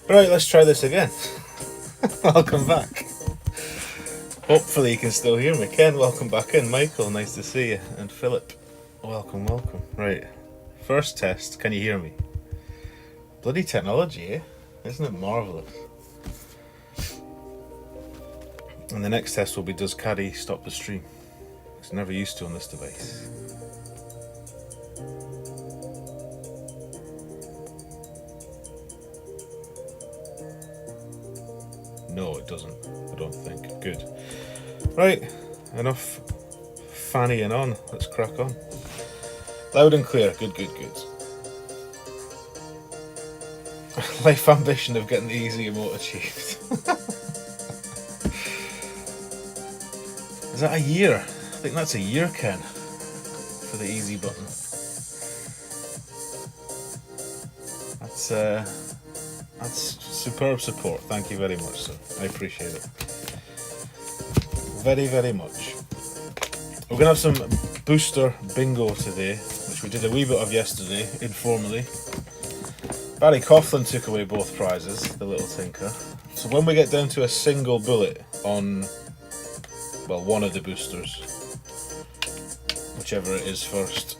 Right, let's try this again. Welcome back. Hopefully you can still hear me. Ken, welcome back in. Michael, nice to see you. And Philip, welcome. Right, first test, can you hear me? Bloody technology, eh? Isn't it marvellous? And the next test will be, does Caddy stop the stream? It's never used to on this device. No, it doesn't. I don't think. Good. Right, enough fannying on. Let's crack on. Loud and clear. Good. Life ambition of getting the easy emote achieved. Is that a year? I think that's a year, Ken, for the easy button. That's superb support. Thank you very much, sir. I appreciate it. Very much. We're going to have some booster bingo today, which we did a wee bit of yesterday, informally. Barry Coughlin took away both prizes, the little tinker. So when we get down to a single bullet on, well, one of the boosters, whichever it is first,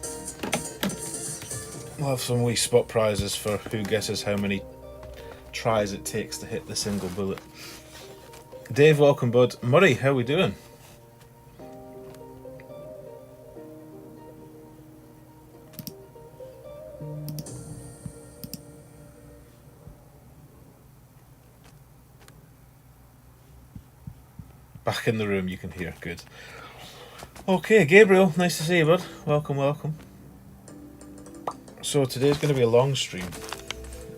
we'll have some wee spot prizes for who guesses how many tries it takes to hit the single bullet. Dave, welcome, bud. Murray, how are we doing? Back in the room, you can hear. Good. Okay, Gabriel, nice to see you, bud. Welcome. So today's going to be a long stream.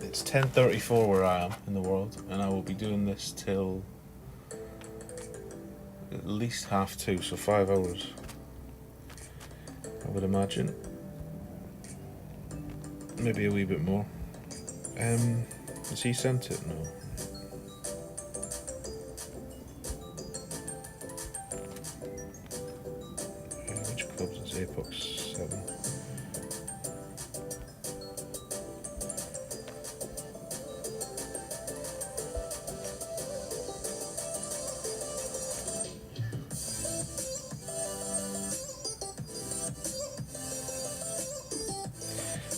It's 10:34 where I am in the world, and I will be doing this till at least 2:30, so 5 hours, I would imagine. Maybe a wee bit more. Has he sent it? No. Which clubs is Apex 7?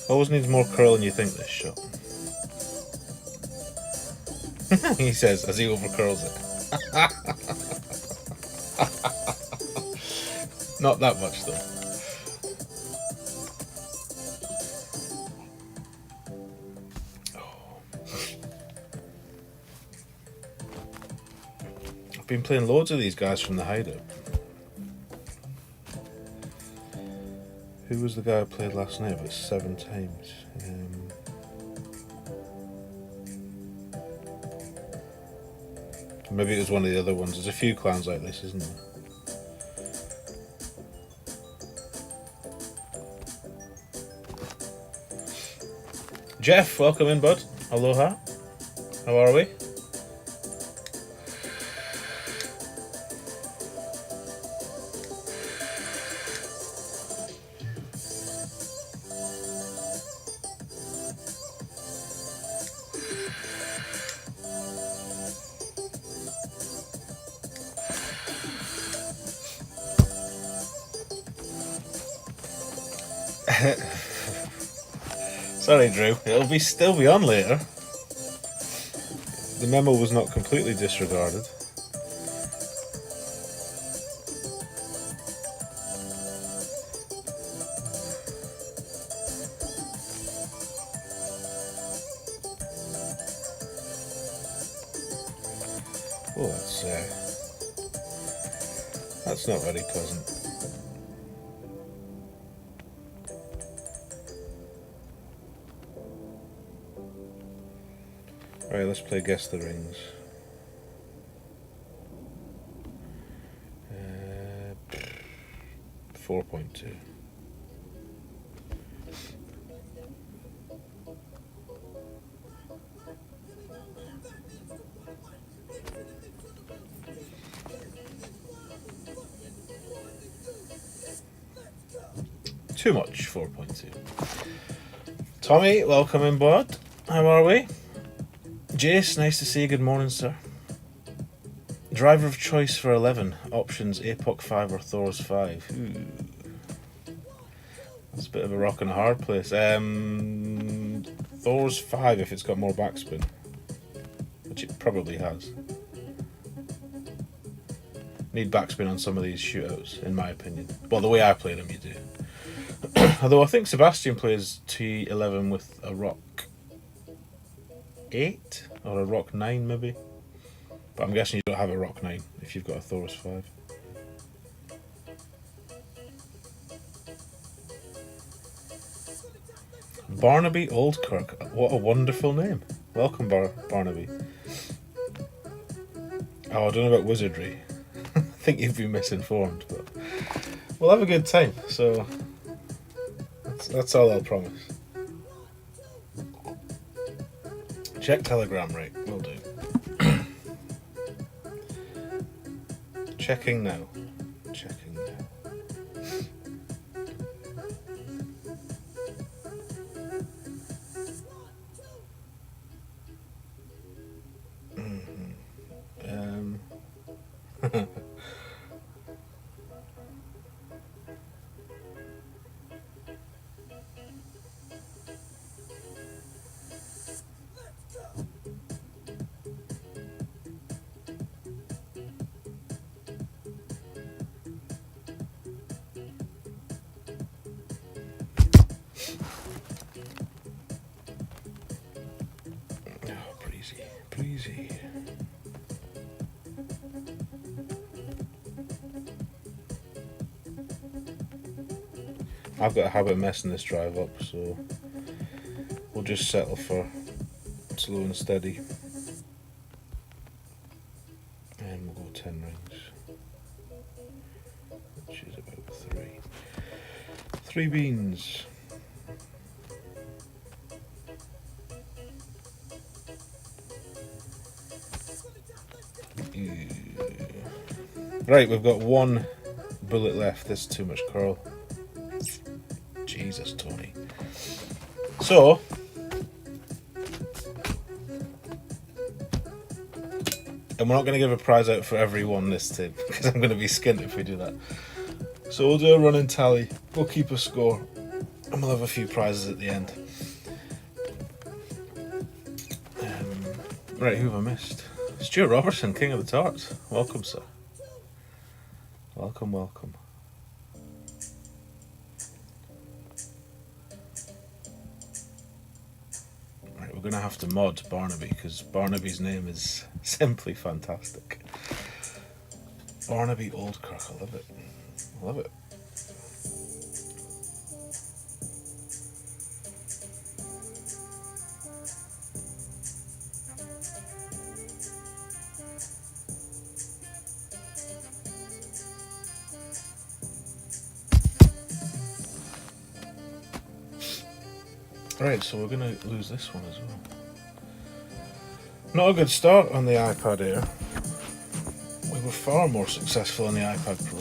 Always needs more curl than you think, this shot. He says as he overcurls it. Not that much though. I've been playing loads of these guys from the hideout. Who was the guy I played last night? About 7 times. Maybe it was one of the other ones. There's a few clans like this, isn't there? Jeff, welcome in, bud. Aloha. How are we? Sorry, Drew. It'll still be on later. The memo was not completely disregarded. Oh, that's not very pleasant. Right, let's play Guess the Rings. 4.2. Too much, 4.2. Tommy, welcome in, bud. How are we? Jace, nice to see you. Good morning, sir. Driver of choice for 11. Options APOC 5 or Thor's 5. Ooh. That's a bit of a rock and a hard place. Thor's 5 if it's got more backspin. Which it probably has. Need backspin on some of these shootouts, in my opinion. Well, the way I play them, you do. Although I think Sebastian plays T11 with a rock 8 or a rock 9 maybe. But I'm guessing you don't have a rock 9 if you've got a Thor's 5. Barnaby Oldkirk. What a wonderful name. Welcome, Barnaby. Oh, I don't know about wizardry. I think you've been misinformed, but we'll have a good time. So that's all I'll promise. Check Telegram, right? Will do. Checking now. Checking now. Breezy. I've got a habit of messing this drive up, so we'll just settle for slow and steady. And we'll go 10 rings, which is about 3. 3 beans. Right, we've got 1 bullet left. This is too much curl. Jesus, Tony. So, and we're not going to give a prize out for every one this time, because I'm going to be skint if we do that. So we'll do a running tally, we'll keep a score, and we'll have a few prizes at the end. Right, who have I missed? Stuart Robertson, King of the Tarts. Welcome, sir. Welcome, welcome. Right, we're going to have to mod Barnaby, because Barnaby's name is simply fantastic. Barnaby Oldkirk, I love it. I love it. Right, so we're going to lose this one as well. Not a good start on the iPad Air. We were far more successful on the iPad Pro,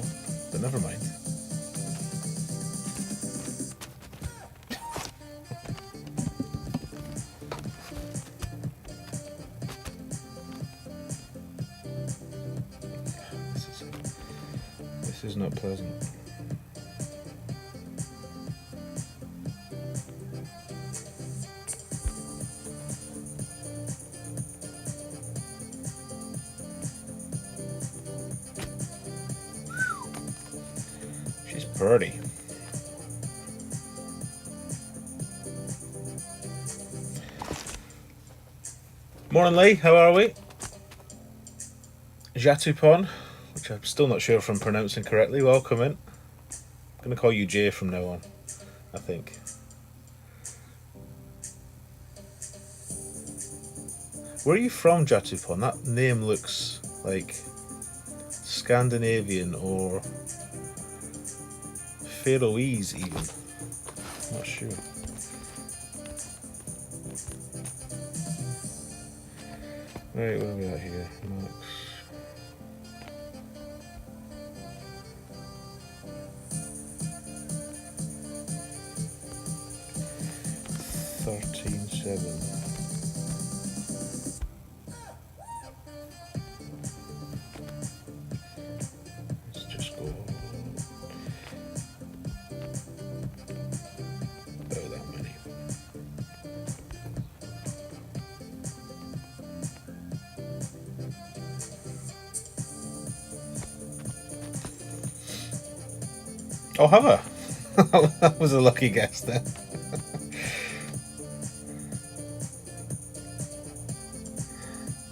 but never mind. This is not pleasant. Birdie. Morning, Lee. How are we? Jatupon, which I'm still not sure if I'm pronouncing correctly. Welcome in. I'm going to call you Jay from now on, I think. Where are you from, Jatupon? That name looks like Scandinavian or Faroese even. Not sure. Right, where are we at here? Max. $13.7. Oh, have I? That was a lucky guess then.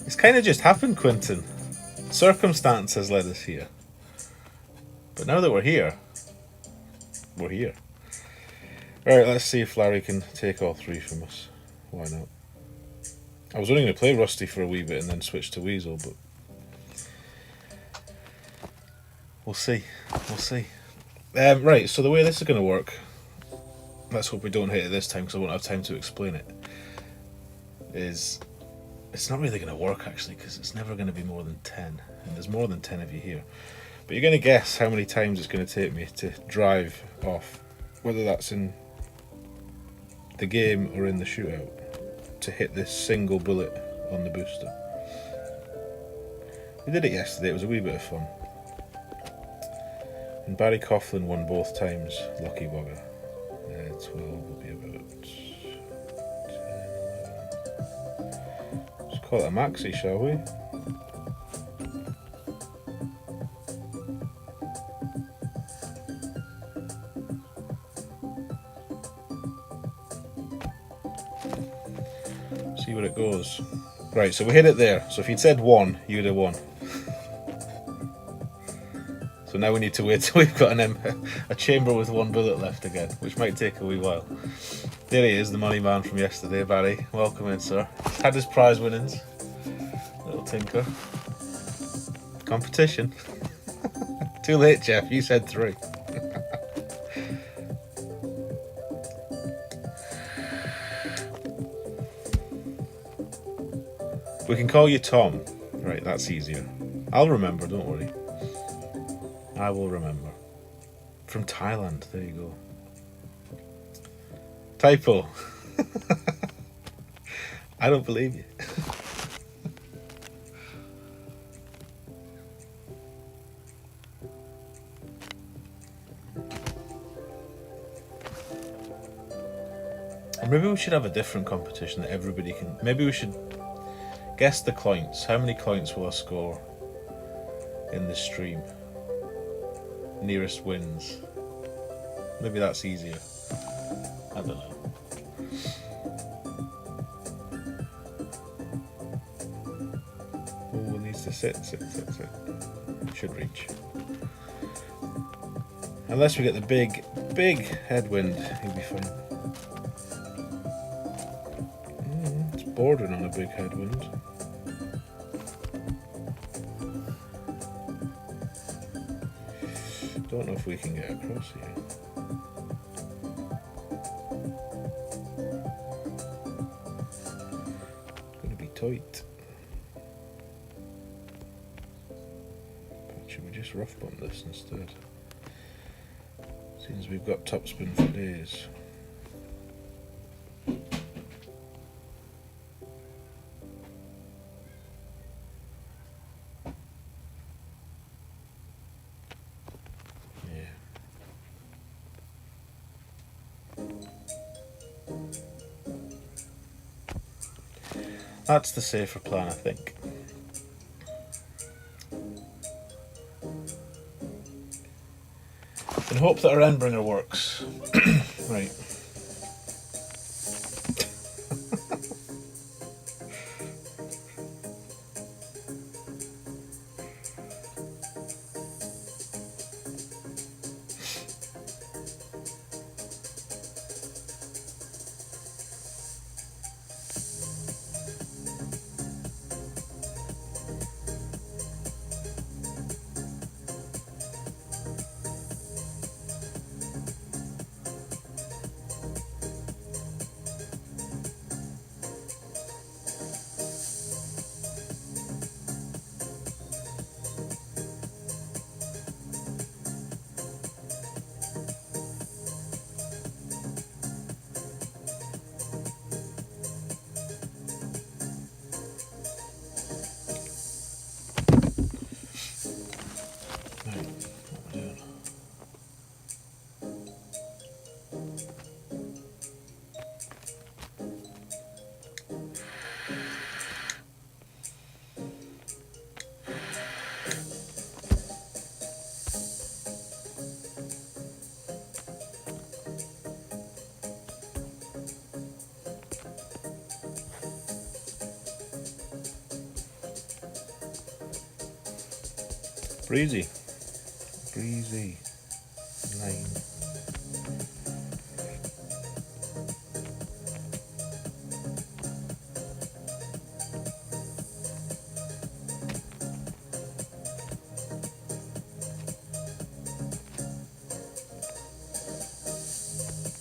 It's kind of just happened, Quentin. Circumstance has led us here. But now that we're here, we're here. Alright, let's see if Larry can take all three from us. Why not? I was only going to play Rusty for a wee bit and then switch to Weasel, but we'll see. We'll see. Right, so the way this is going to work, let's hope we don't hit it this time because I won't have time to explain it, is it's not really going to work actually because it's never going to be more than 10, and there's more than 10 of you here. But you're going to guess how many times it's going to take me to drive off, whether that's in the game or in the shootout, to hit this single bullet on the booster. We did it yesterday, it was a wee bit of fun. And Barry Coughlin won both times, lucky bugger. 12 will be about 10, 11. Let's call it a maxi, shall we? See where it goes. Right, so we hit it there. So if you'd said 1, you'd have won. So now we need to wait till we've got a chamber with 1 bullet left again, which might take a wee while. There he is, the money man from yesterday, Barry. Welcome in, sir. He's had his prize winnings. Little tinker. Competition. Too late, Jeff. You said 3. We can call you Tom. Right, that's easier. I'll remember, don't worry. I will remember. From Thailand, there you go. Typo. I don't believe you. Or maybe we should have a different competition that everybody can... Maybe we should guess the coins. How many coins will I score in this stream? Nearest wins. Maybe that's easier. I don't know. Oh, it needs to sit. Should reach. Unless we get the big headwind, he'll be fine. It's bordering on a big headwind. Don't know if we can get across here. It's going to be tight. Should we just rough bump this instead? Seems we've got topspin for days. That's the safer plan, I think. And hope that our Endbringer works. Right. Breezy. Breezy. 9.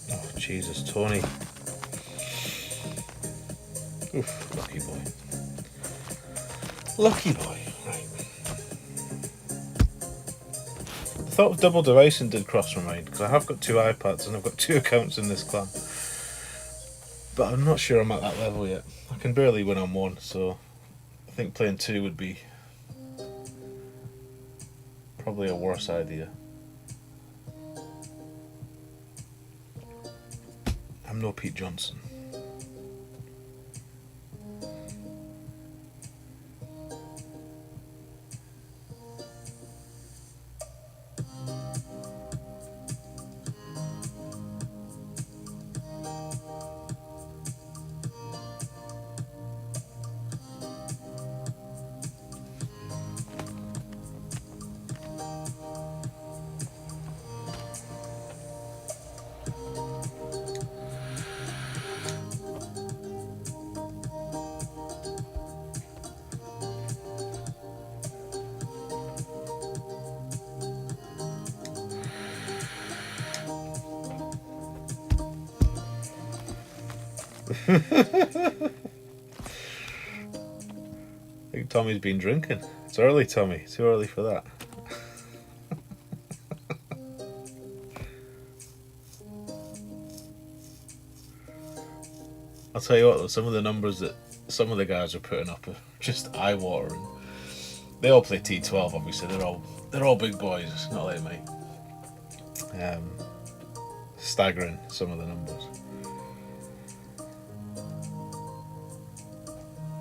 Oh, Jesus, Tony. Oof, lucky boy. Lucky boy. Right. The thought of double devicing did cross my mind, because I have got 2 iPads and I've got 2 accounts in this clan. But I'm not sure I'm at that level yet. I can barely win on 1, so I think playing 2 would be probably a worse idea. I'm no Pete Johnson. I think Tommy's been drinking. It's early, Tommy. Too early for that. I'll tell you what, though, some of the numbers that some of the guys are putting up are just eye-watering. They all play T12, obviously. They're all big boys, not like me. Staggering, some of the numbers.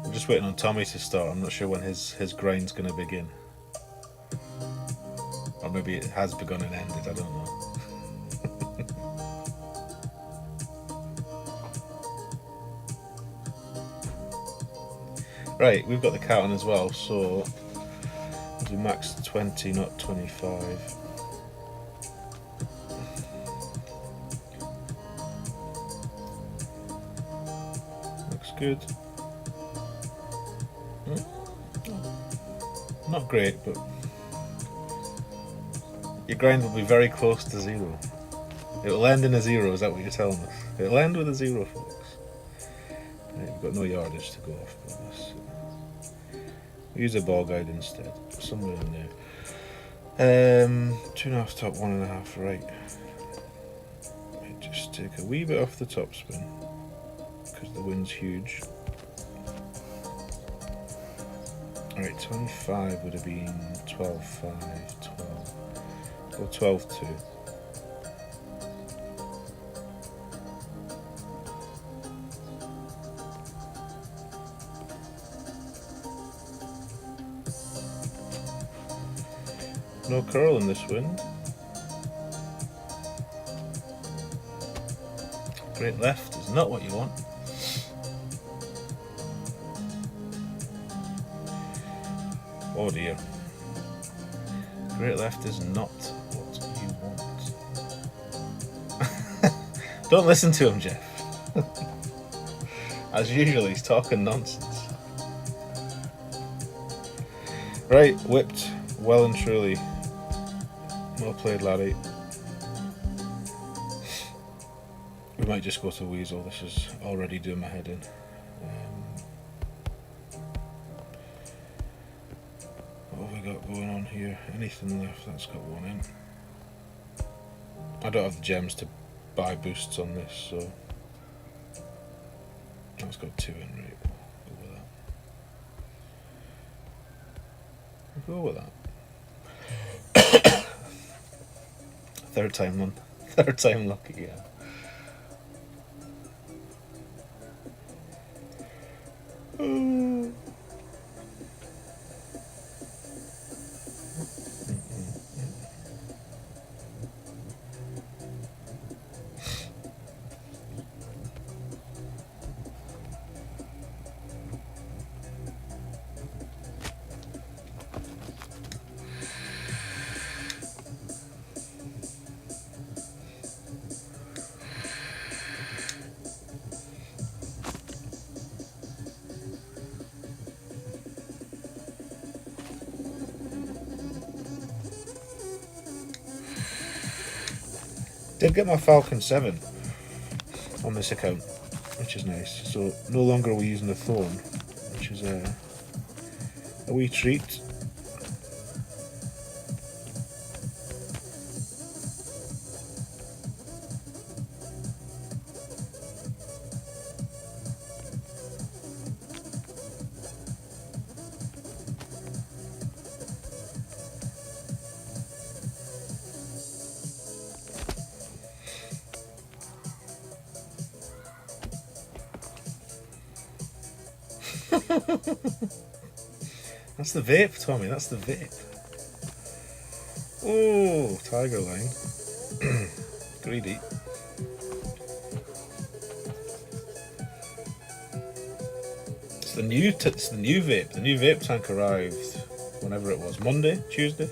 I'm just waiting on Tommy to start. I'm not sure when his grind's going to begin. Or maybe it has begun and ended, I don't know. Right, we've got the cat on as well, so we'll do max 20, not 25. Looks good. Not great, but your grind will be very close to 0. It will end in a 0, is that what you're telling us? It will end with a 0, folks. Right, we've got no yardage to go off, but let's use a ball guide instead, somewhere in there. 2.5 top, 1.5 right. Just take a wee bit off the top spin, because the wind's huge. Alright, 25 would have been 12.5, 12. Go 12.2. No curl in this wind. Great left is not what you want. Oh dear. Great left is not what you want. Don't listen to him, Jeff. As usual, he's talking nonsense. Right, whipped well and truly. Well played, laddie. We might just go to Weasel. This is already doing my head in. What have we got going on here? Anything left? That's got 1 in. I don't have the gems to buy boosts on this, so that's got 2 in, right? We'll go with that. Third time lucky, yeah. Did get my Falcon 7 on this account, which is nice. So no longer are we using the Thorn, which is a wee treat. That's the vape, Tommy, that's the vape. Oh, tiger line. Greedy. It's the new vape. The new vape tank arrived whenever it was, Monday, Tuesday.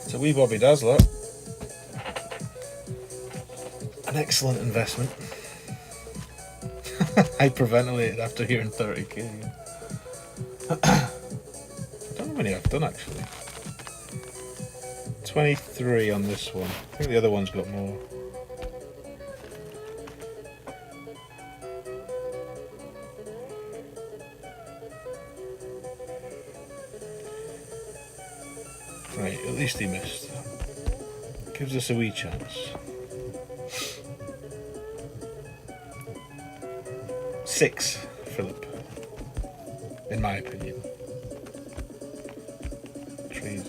It's a wee Bobby Dazzler. An excellent investment. Hyperventilated after hearing 30k. I don't know how many I've done actually. 23 on this one. I think the other one's got more. Right, at least he missed. Gives us a wee chance. 6, Philip. In my opinion. Trees.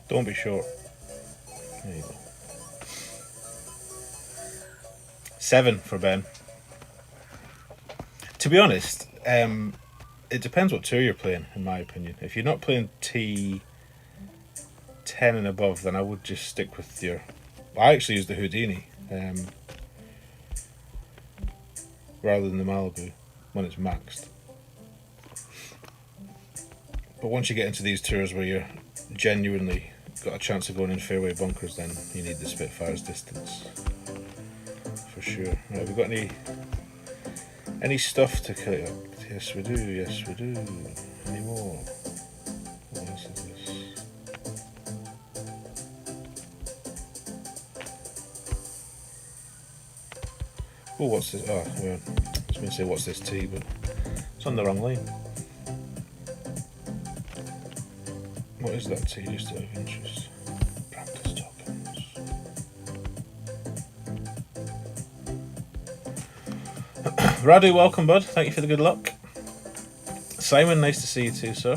Don't be short. There you go. 7 for Ben. To be honest, it depends what tour you're playing, in my opinion. If you're not playing T10 and above, then I would just stick with your... I actually use the Houdini rather than the Malibu when it's maxed. But once you get into these tours where you're genuinely got a chance of going in fairway bunkers, then you need the Spitfire's distance for sure. Right, have we got any stuff to cut up? Yes we do, yes we do. Any more? What else is this? Oh, what's this? Oh, yeah. I was going to say what's this tea, but it's on the wrong line. What is that tea, just out of interest? Practice tokens. Radu, welcome bud, thank you for the good luck. Simon, nice to see you too, sir.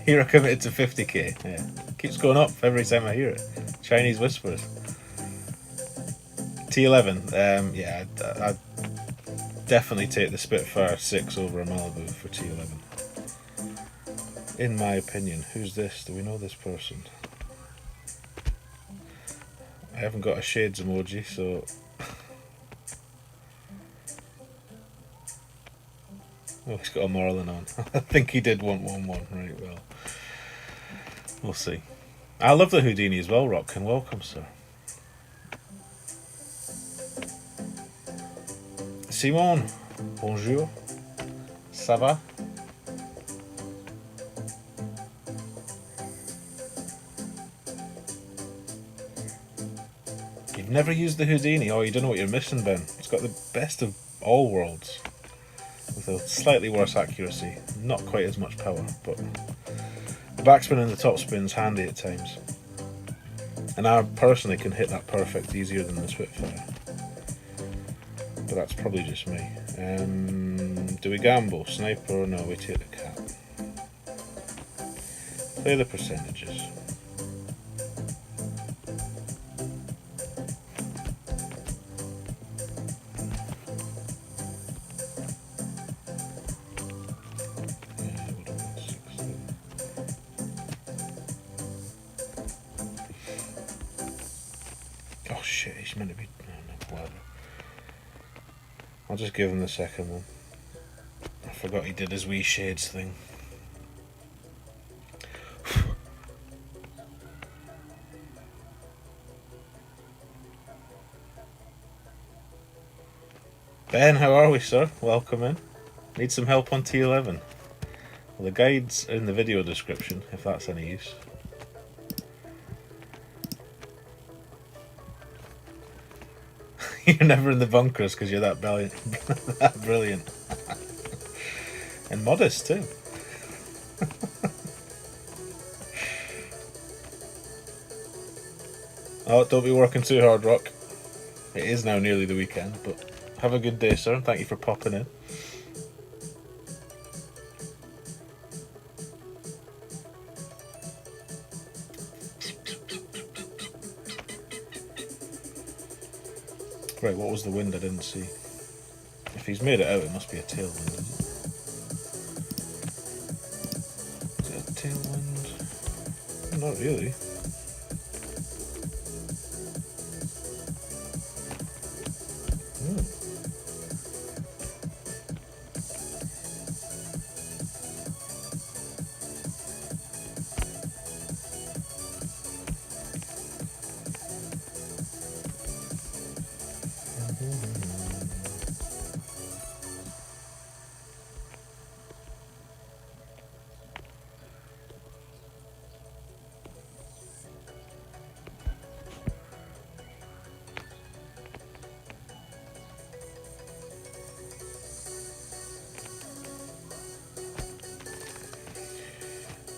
Hero committed to 50k, yeah. Keeps going up every time I hear it. Chinese whispers. T11, yeah, I'd definitely take the Spitfire 6 over a Malibu for T11. In my opinion. Who's this? Do we know this person? I haven't got a shades emoji, so... Oh, he's got a Marlin on. I think he did want 1-1. Right, well. We'll see. I love the Houdini as well, Rock, and welcome, sir. Simon, bonjour. Ça va? You've never used the Houdini? Oh, you don't know what you're missing, Ben. It's got the best of all worlds. With a slightly worse accuracy. Not quite as much power, but the backspin and the topspin's handy at times. And I personally can hit that perfect easier than the Spitfire. But that's probably just me. Do we gamble? Sniper or no? We take the cap. Play the percentages. shit, he's meant to be... No, whatever. I'll just give him the second one. I forgot he did his wee shades thing. Ben, how are we, sir? Welcome in. Need some help on T11? Well, the guide's in the video description, if that's any use. You're never in the bunkers because you're that brilliant. That brilliant. And modest, too. Oh, don't be working too hard, Rock. It is now nearly the weekend, but have a good day, sir, and thank you for popping in. Right, what was the wind I didn't see? If he's made it out, it must be a tailwind, isn't it? Is it a tailwind? Not really.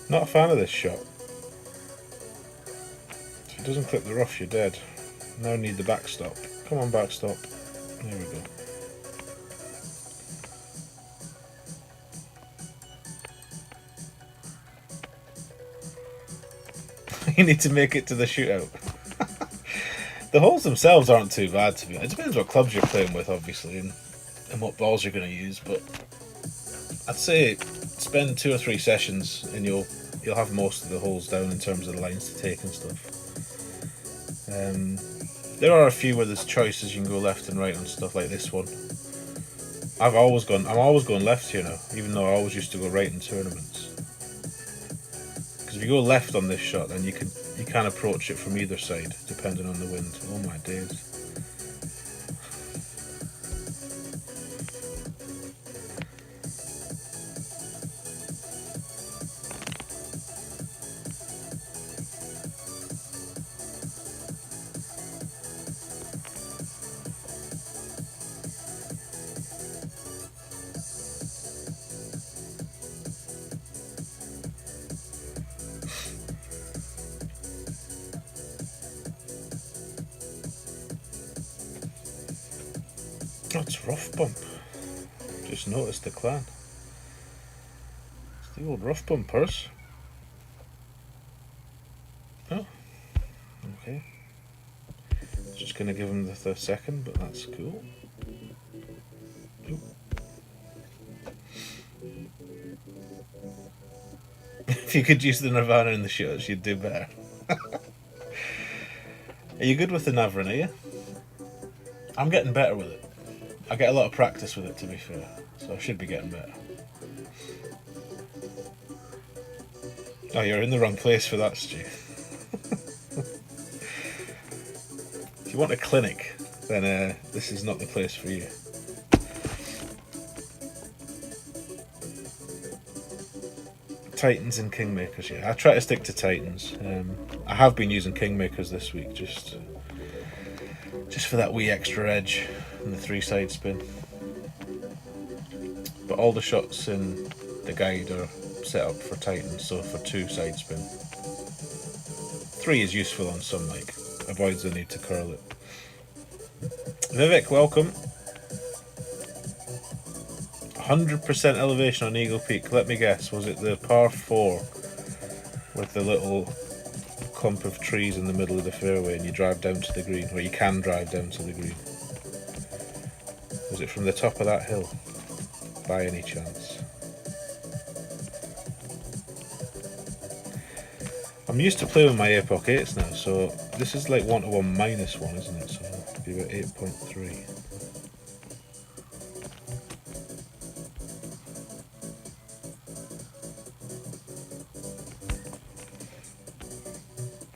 Not a fan of this shot. If it doesn't clip the rough, you're dead. Now need the backstop. Come on, backstop. There we go. You need to make it to the shootout. The holes themselves aren't too bad, to be honest. It depends what clubs you're playing with, obviously, and what balls you're going to use, but I'd say spend 2 or 3 sessions and you'll have most of the holes down in terms of the lines to take and stuff. There are a few where there's choices, you can go left and right on stuff like this one. I'm always going left here now, even though I always used to go right in tournaments. Because if you go left on this shot, then you can approach it from either side, depending on the wind. Oh my days. That's rough bump. Just noticed the clan. It's the old rough bumpers. Oh, okay. Just gonna give him the second, but that's cool. Ooh. If you could use the Nirvana in the shots, you'd do better. Are you good with the Navran, are you? I'm getting better with it. I get a lot of practice with it, to be fair, so I should be getting better. Oh, you're in the wrong place for that, Stu. If you want a clinic, then this is not the place for you. Titans and Kingmakers, yeah. I try to stick to Titans. I have been using Kingmakers this week, just for that wee extra edge and the 3 side spin. But all the shots in the guide are set up for Titans, so for 2 side spin. 3 is useful on some, like, avoids the need to curl it. Vivek, welcome. 100% elevation on Eagle Peak. Let me guess, was it the par 4 with the little clump of trees in the middle of the fairway and you drive down to the green, or you can drive down to the green? Was it from the top of that hill, by any chance? I'm used to playing with my Apoc 8s now, so this is like 1-to-1 minus 1, isn't it? So it'll be about 8.3.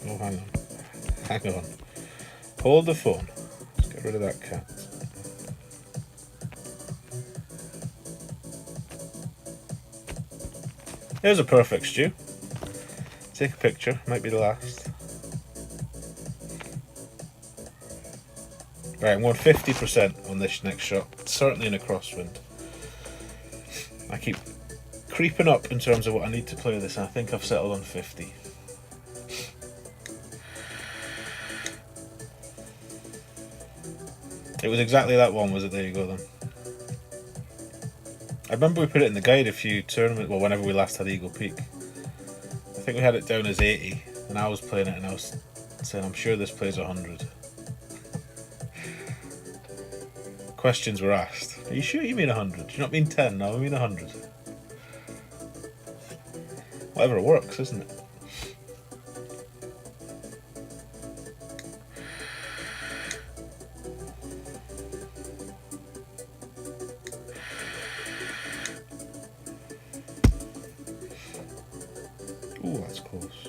Oh, hang on. Hang on. Hold the phone. Let's get rid of that cat. Here's a perfect stew. Take a picture, might be the last. Right, I'm going 50% on this next shot, certainly in a crosswind. I keep creeping up in terms of what I need to play this, and I think I've settled on 50. It was exactly that one, was it? There you go then. I remember we put it in the guide a few tournaments, well, whenever we last had Eagle Peak. I think we had it down as 80, and I was playing it and I was saying, I'm sure this plays 100. Questions were asked. Are you sure you mean 100? Do you not mean 10? No, I mean 100. Whatever works, isn't it? Ooh, that's close.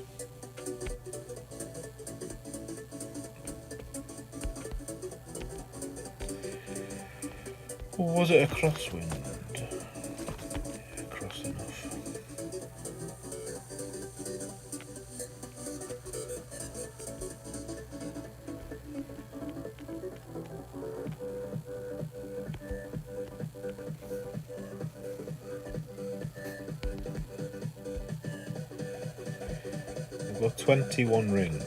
Or was it a crosswind? Yeah, cross enough. We've got 21 rings.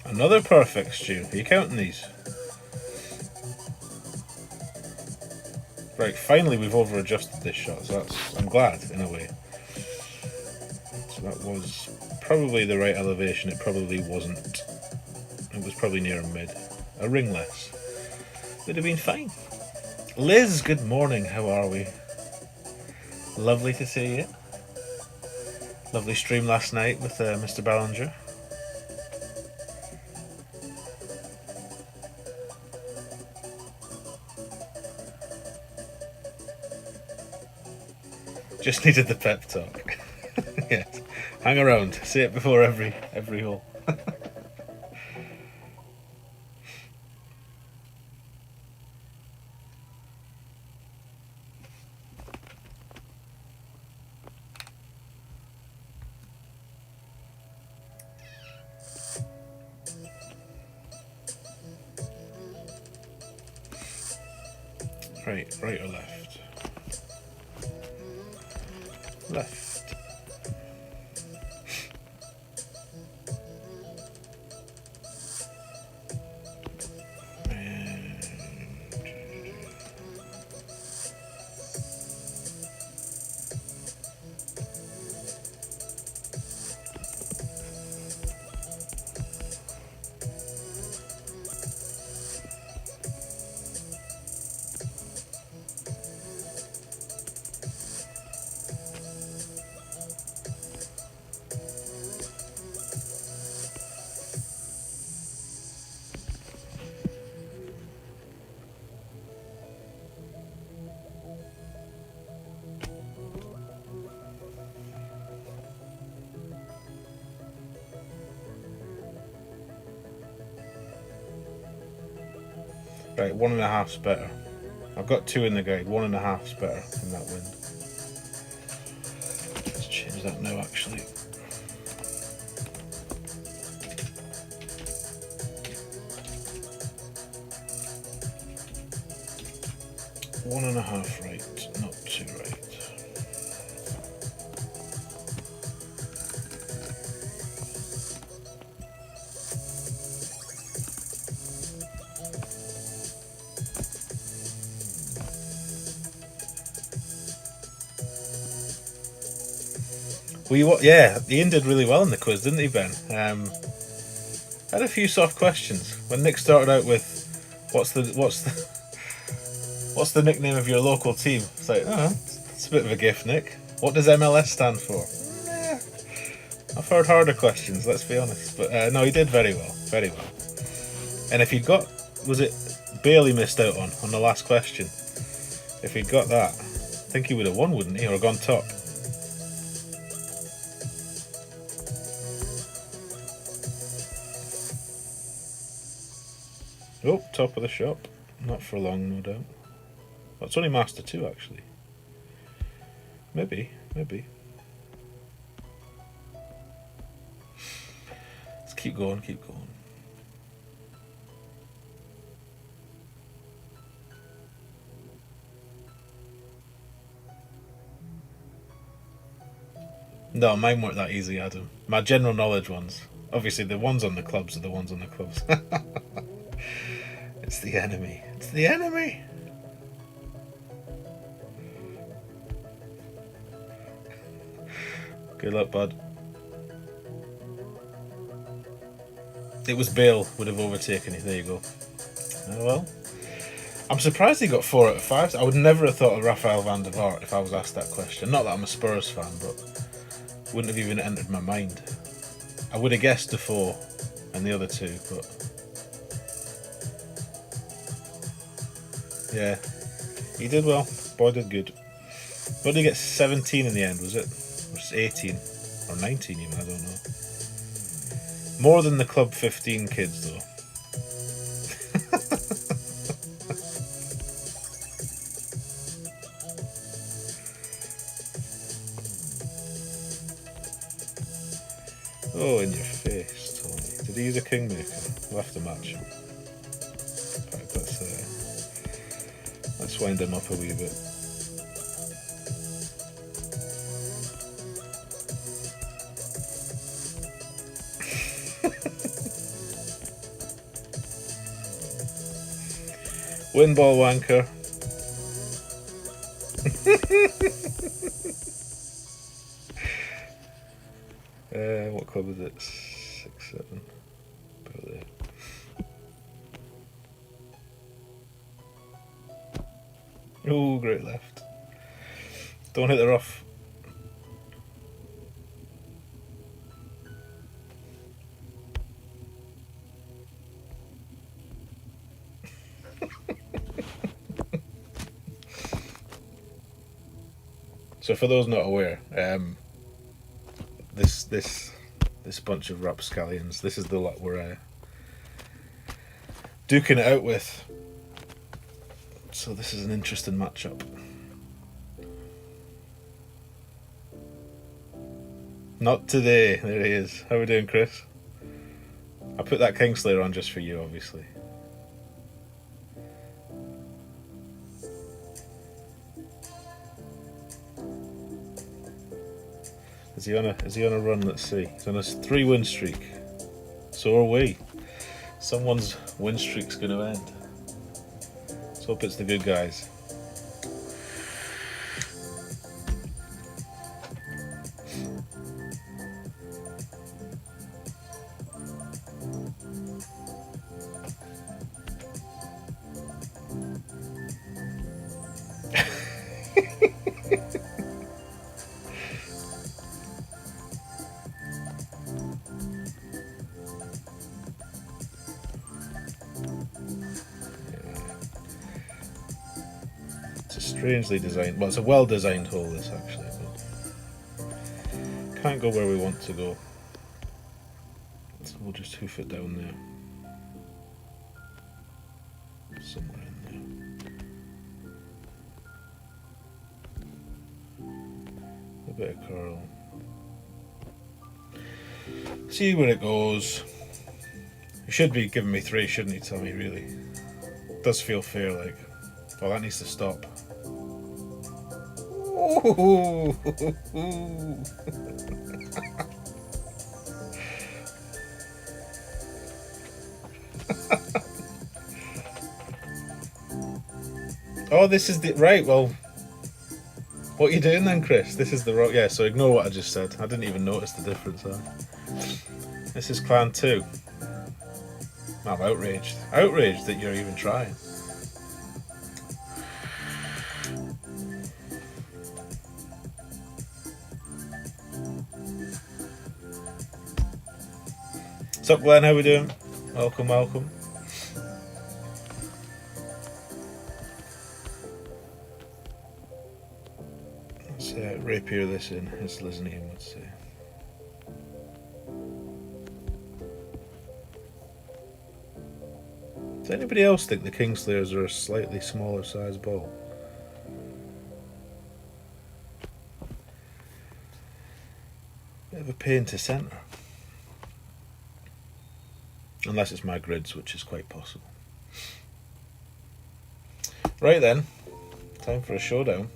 Another perfect, Stu. Are you counting these? Right, finally we've over-adjusted this shot, so I'm glad, in a way. So that was probably the right elevation, it probably wasn't. It was probably near mid. A ring less. Would have been fine. Liz, good morning, how are we? Lovely to see you. Lovely stream last night with Mr. Ballinger. Just needed the pep talk. Yes. Hang around. See it before every hole. Right or left? Left. And right, 1.5's better. I've got 2 in the guide, 1.5's better in that wind. Let's change that now actually. One and a half right, not 2 right. Yeah, Ian did really well in the quiz, didn't he, Ben? Had a few soft questions. When Nick started out with, what's the nickname of your local team? It's like, it's a bit of a gift, Nick. What does MLS stand for? I've heard harder questions, let's be honest. But no, he did very well, very well. And if he'd got, was it Bailey missed out on the last question? If he'd got that, I think he would have won, wouldn't he? Or gone top. Oh, top of the shop. Not for long, no doubt. Well, it's only Master 2, actually. Maybe. Let's keep going. No, mine weren't that easy, Adam. My general knowledge ones. Obviously, the ones on the clubs are the ones on the clubs. It's the enemy. It's the enemy! Good luck, bud. It was Bale would have overtaken you. There you go. Oh well. I'm surprised he got 4 out of 5. I would never have thought of Rafael van der Vaart if I was asked that question. Not that I'm a Spurs fan, but wouldn't have even entered my mind. I would have guessed Defoe and the other two, but yeah, he did well. Boy did good. What did he get? 17 in the end, was it? Or just 18 or 19 even? I don't know. More than the club 15 kids though. Oh, in your face, Tony. Did he use a Kingmaker? We'll have to match him. Right, let's wind him up a wee bit. Win ball wanker. What club is it? 6, 7. About there. Oh, great left. Don't hit the rough. So for those not aware, this bunch of rapscallions, this is the lot we're duking it out with. So this is an interesting matchup. Not today. There he is. How are we doing, Chris? I put that Kingslayer on just for you, obviously. Is he on a run? Let's see. He's on a 3-win streak. So are we. Someone's win streak's going to end. Let's hope it's the good guys. Strangely designed. Well, it's a well-designed hole, this actually, but can't go where we want to go. So we'll just hoof it down there, somewhere in there. A bit of curl. See where it goes. You should be giving me 3, shouldn't you, Tommy? Really, it does feel fair. Like, well, that needs to stop. Ooh. Oh, this is the right. Well, What are you doing then, Chris? This is the wrong... Yeah, so ignore what I just said. I didn't even notice the difference there. This is clan 2. I'm outraged. Outraged that you're even trying. What's up, Glenn? How we doing? Welcome, welcome. Let's rapier this in, as Liznine would say. Does anybody else think the Kingslayers are a slightly smaller size bow? Bit of a pain to centre. Unless it's my grids, which is quite possible. Right then, time for a showdown.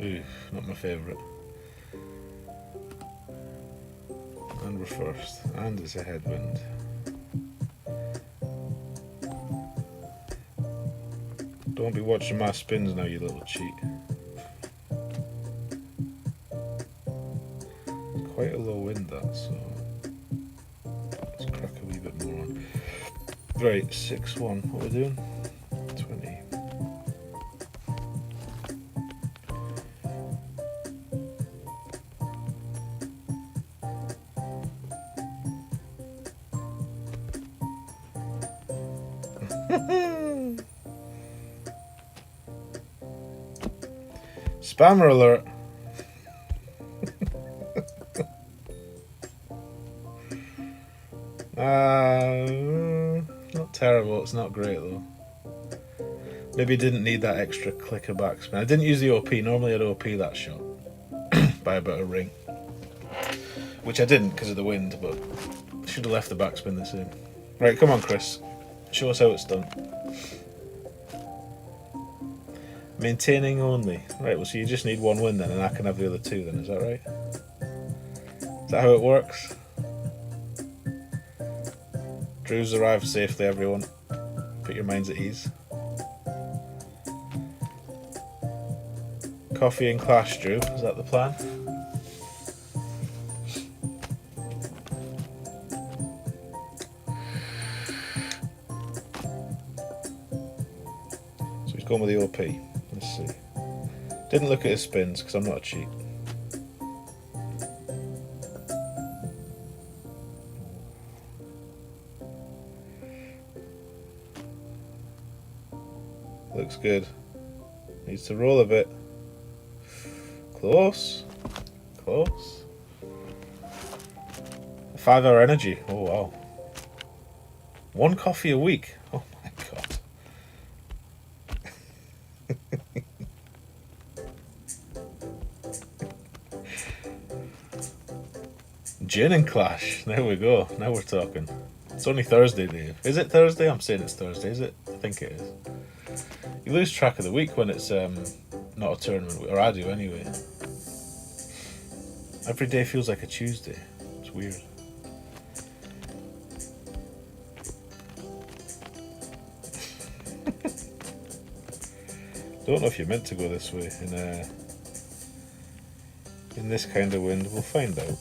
Ooh, not my favourite. And we're first. And it's a headwind. Don't be watching my spins now, you little cheat. It's quite a low wind, that, so let's crack a wee bit more on. Right, 6-1. What are we doing? 20. Spammer alert. Not terrible, it's not great though. Maybe didn't need that extra click of backspin. I didn't use the OP, normally I'd OP that shot by about a ring. Which I didn't because of the wind, but should have left the backspin the same. Right, come on Chris, show us how it's done. Maintaining only. Right, well, so you just need one win then, and I can have the other two then, is that right? Is that how it works? Drew's arrived safely, everyone. Put your minds at ease. Coffee and clash, Drew. Is that the plan? So he's going with the OP. Let's see. Didn't look at his spins because I'm not a cheat. Looks good. Needs to roll a bit. Close. Close. 5-hour energy. Oh wow. 1 coffee a week. Oh my god. Gin and clash. There we go. Now we're talking. It's only Thursday, Dave. Is it Thursday? I'm saying it's Thursday, is it? I think it is. You lose track of the week when it's not a tournament, or I do anyway. Every day feels like a Tuesday. It's weird. Don't know if you're meant to go this way in this kind of wind. We'll find out.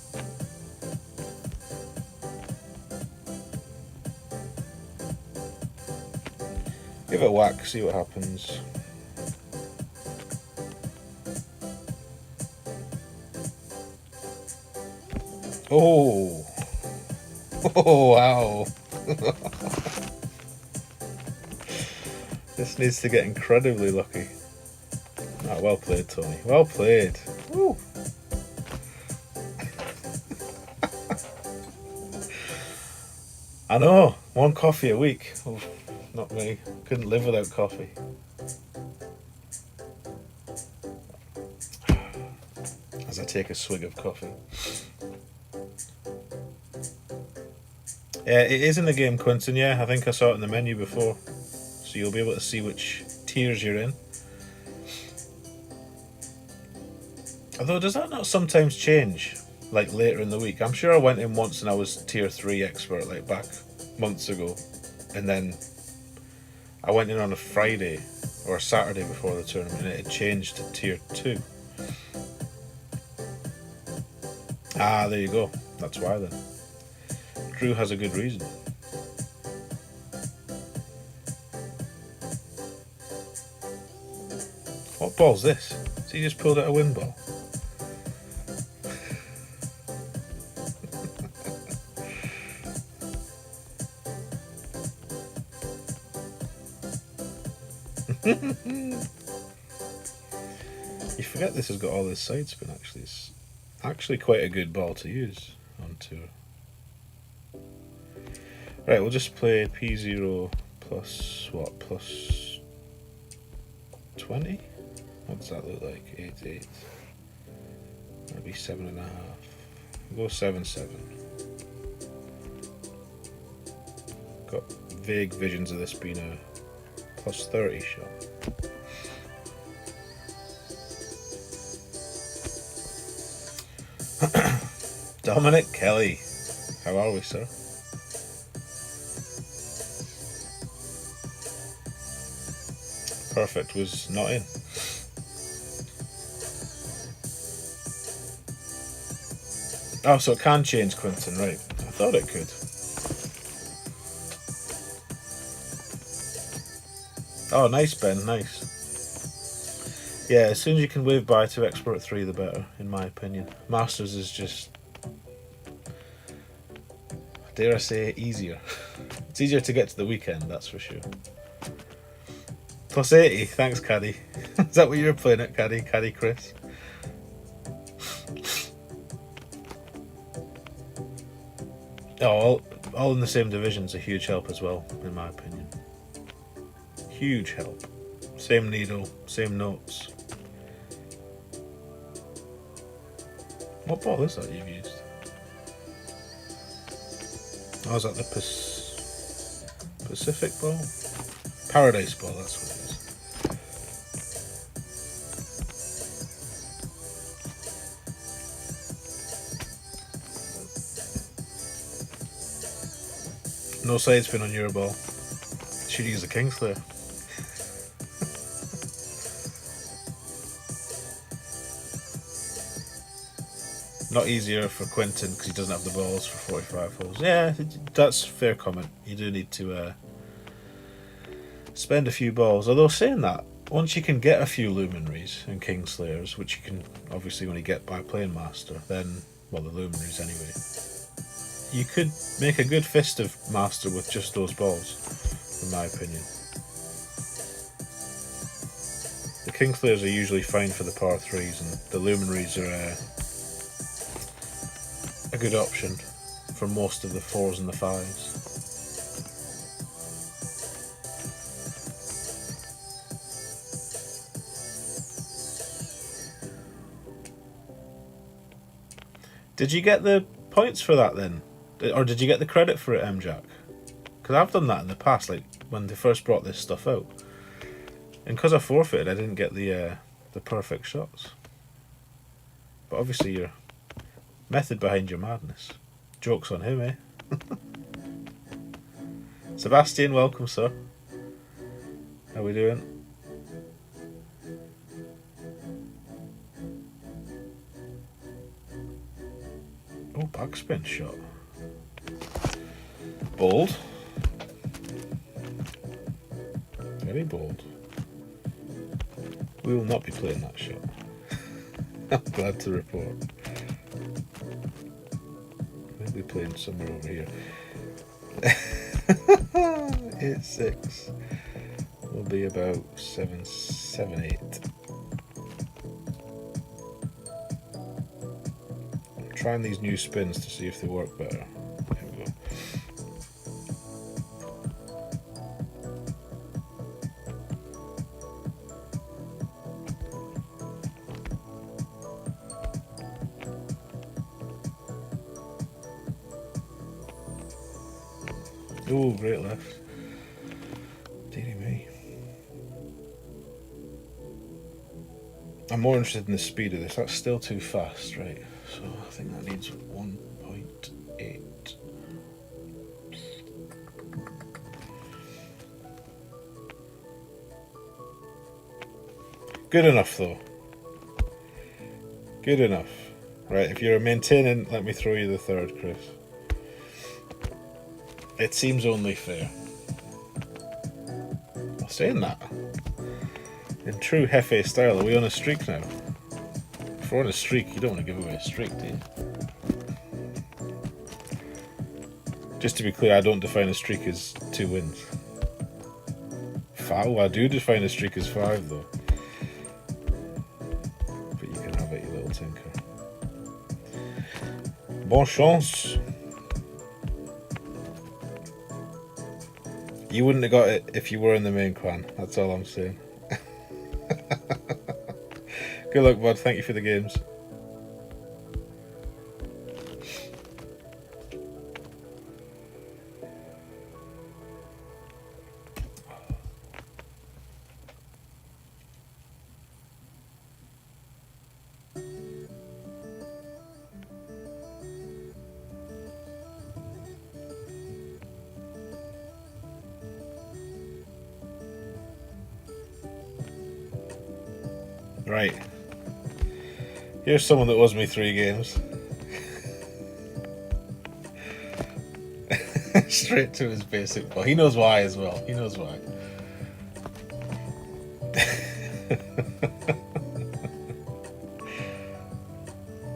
Give it a whack, see what happens. Oh! Oh, wow! This needs to get incredibly lucky. Ah, well played, Tony. Well played. Woo! I know, 1 coffee a week. Oh, not me. Couldn't live without coffee. As I take a swig of coffee. Yeah, it is in the game, Quentin. Yeah, I think I saw it in the menu before. So you'll be able to see which tiers you're in. Although, does that not sometimes change? like later in the week. I'm sure I went in once and I was tier 3 expert, like back months ago, and then I went in on a Friday or a Saturday before the tournament and it had changed to tier 2. Ah, there you go. That's why then. Drew has a good reason. What ball's this? Has he just pulled out a wind ball? You forget this has got all this side spin actually. It's actually quite a good ball to use on tour. Right, we'll just play P0 plus what? Plus 20? What does that look like? 8, 8. That'd be 7.5. We'll go 7, 7. Got vague visions of this being a plus 30 shot. Dominic Kelly, how are we, sir? Perfect was not in. Oh, so it can change Quinton, right? I thought it could. Oh, nice, Ben, nice. Yeah, as soon as you can wave by to Expert 3, the better, in my opinion. Masters is just, dare I say, easier. It's easier to get to the weekend, that's for sure. Plus 80, thanks, Caddy. Is that what you were playing at, Caddy? Caddy Chris? Oh, all in the same division's a huge help as well, in my opinion. Huge help. Same needle, same notes. What ball is that you've used? Oh, is that the Pacific ball? Paradise ball, that's what it is. No side spin on your ball. Should use the Kingslayer. Not easier for Quinton because he doesn't have the balls for 45 holes. Yeah, that's a fair comment. You do need to spend a few balls. Although saying that, once you can get a few Luminaries and Kingslayers, which you can obviously only get by playing Master, then, well, the Luminaries anyway, you could make a good fist of Master with just those balls, in my opinion. The Kingslayers are usually fine for the par 3s, and the Luminaries are a good option for most of the 4s and the 5s. Did you get the points for that then? Or did you get the credit for it, MJack? Because I've done that in the past, like when they first brought this stuff out. And because I forfeited, I didn't get the perfect shots. But obviously your method behind your madness. Joke's on him, eh? Sebastian, welcome, sir. How we doing? Oh, backspin shot. Bold. Very bold. We will not be playing that shot. I'm glad to report. We'll be playing somewhere over here. 8-6. Will be about 7-8. I'm trying these new spins to see if they work better. There we go. Oh, great left. Dearie me. I'm more interested in the speed of this. That's still too fast, right? So I think that needs 1.8. Good enough though. Good enough. Right, if you're maintaining, let me throw you the third, Chris. It seems only fair. I'm saying that. In true Hefe style, are we on a streak now? If we're on a streak, you don't want to give away a streak, do you? Just to be clear, I don't define a streak as 2 wins. I do define a streak as 5 though. But you can have it, you little tinker. Bon chance. You wouldn't have got it if you were in the main clan, that's all I'm saying. Good luck, bud. Thank you for the games. Right. Here's someone that owes me 3 games. Straight to his basic ball. He knows why as well. He knows why.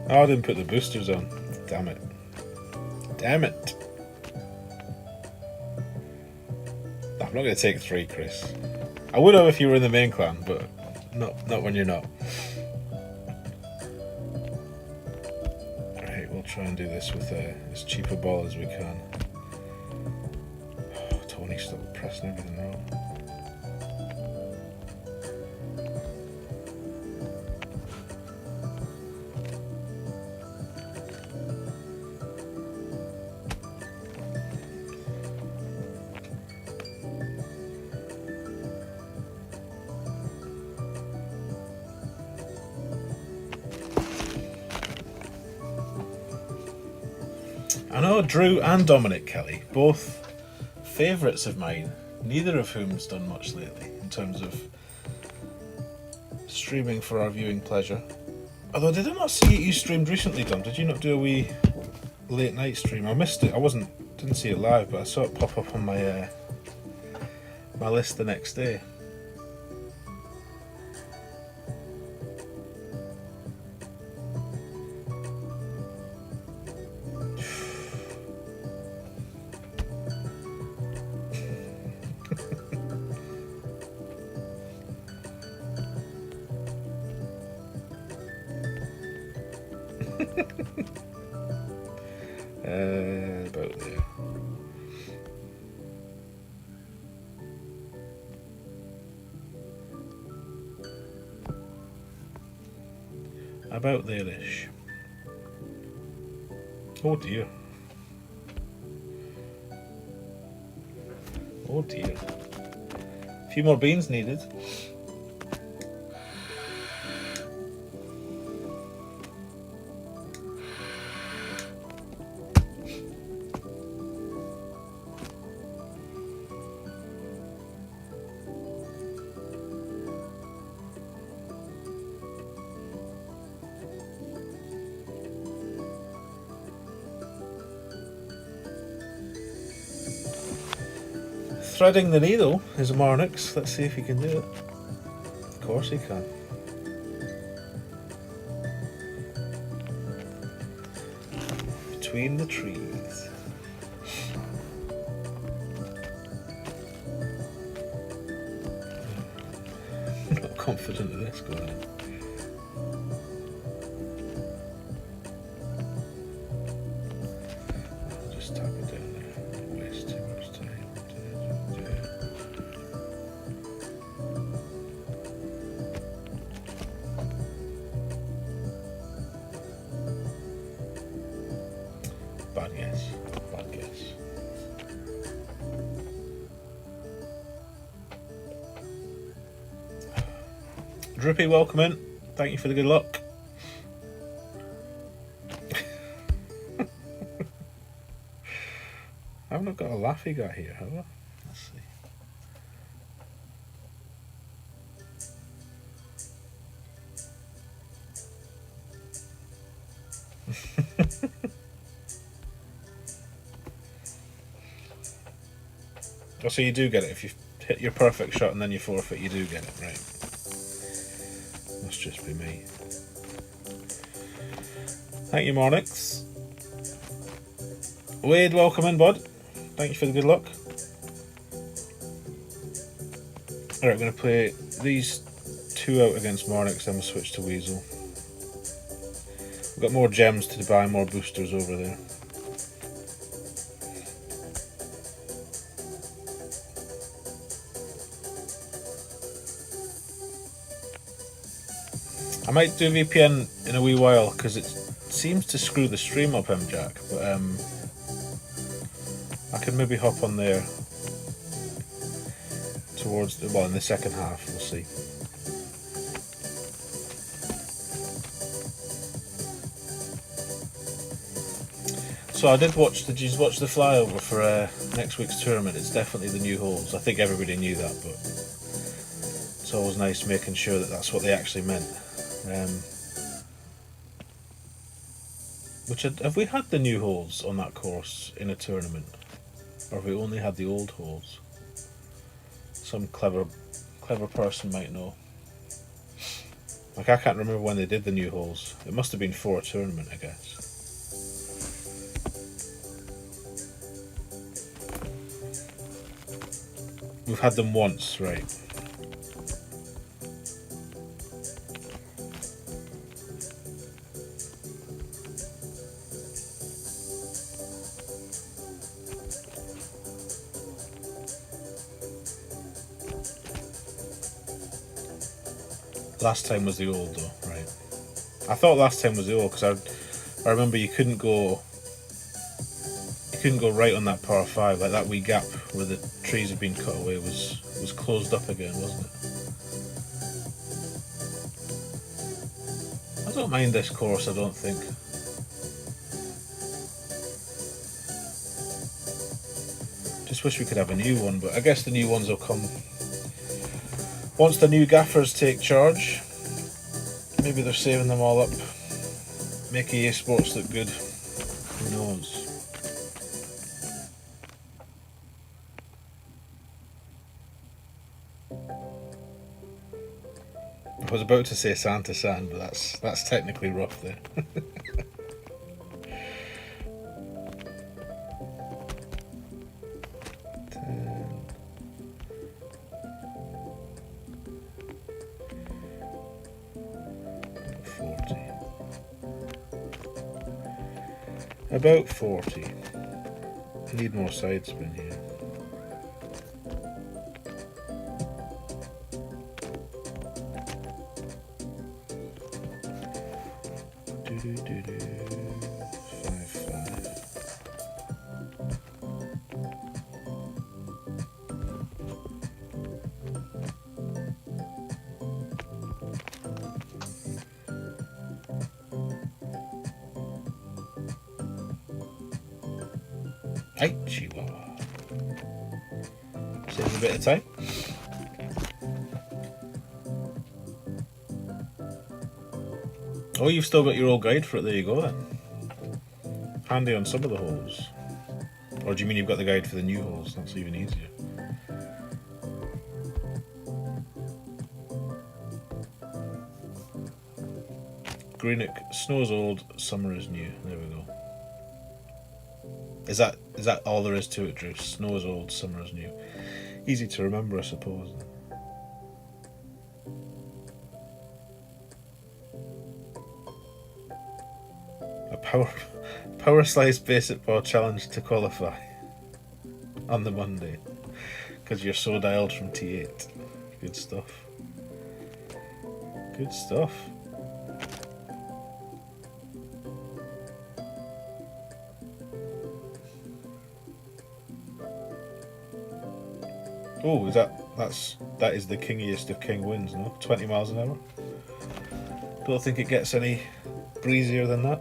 Oh, I didn't put the boosters on. Damn it. Damn it. I'm not going to take 3, Chris. I would have if you were in the main clan, but not when you're not. Right, we'll try and do this with as cheap a ball as we can. Oh, Tony, stop pressing everything wrong. I know Drew and Dominic Kelly, both favourites of mine, neither of whom's done much lately in terms of streaming for our viewing pleasure. Although, did I not see you streamed recently, Dom? Did you not do a wee late night stream? I missed it. Didn't see it live, but I saw it pop up on my my list the next day. About there. About there-ish. Oh dear. Oh dear. A few more beans needed. Threading the needle is Marnix. Let's see if he can do it. Of course he can. Between the trees. I'm not confident of this going in. I'll just tap it down there. Don't waste too much time. Bad guess. Bad guess. Drippy, welcome in. Thank you for the good luck. I've not got a Laffy guy here, have I? Let's see. Oh, so you do get it if you hit your perfect shot and then you forfeit. You do get it, right? Must just be me. Thank you, Mornix. Wade, welcome in, bud. Thank you for the good luck. Alright, I'm going to play these two out against Mornix, then we'll switch to Weasel. We've got more gems to buy, more boosters over there. I might do VPN in a wee while because it seems to screw the stream up, Jack. But I can maybe hop on there towards in the second half. We'll see. So I did watch the flyover for next week's tournament. It's definitely the new holes. I think everybody knew that, but it's always nice making sure that that's what they actually meant. Have we had the new holes on that course in a tournament, or have we only had the old holes? Some clever person might know. Like, I can't remember when they did the new holes. It must have been for a tournament, I guess. We've had them once, right? Last time was the old though, right? I thought last time was the old because I remember you couldn't go right on that par 5, like that wee gap where the trees had been cut away was closed up again, wasn't it? I don't mind this course, I don't think. Just wish we could have a new one, but I guess the new ones will come once the new gaffers take charge. Maybe they're saving them all up, make EA Sports look good. Who knows? I was about to say Santa San, but that's technically rough there. 40. About 40. Need more side spin here. Do 5-5. Hey, Chihuahua. Saves a bit of time. Oh, you've still got your old guide for it. There you go then. Handy on some of the holes. Or do you mean you've got the guide for the new holes? That's even easier. Greenock, snow's old, summer is new. There we go. Is that all there is to it, Drew? Snow is old, summer is new. Easy to remember, I suppose. A power slice basic ball challenge to qualify on the Monday because you're so dialed from T8. Good stuff. Good stuff. Oh, that is the kingiest of king winds, no? 20 miles an hour. Don't think it gets any breezier than that.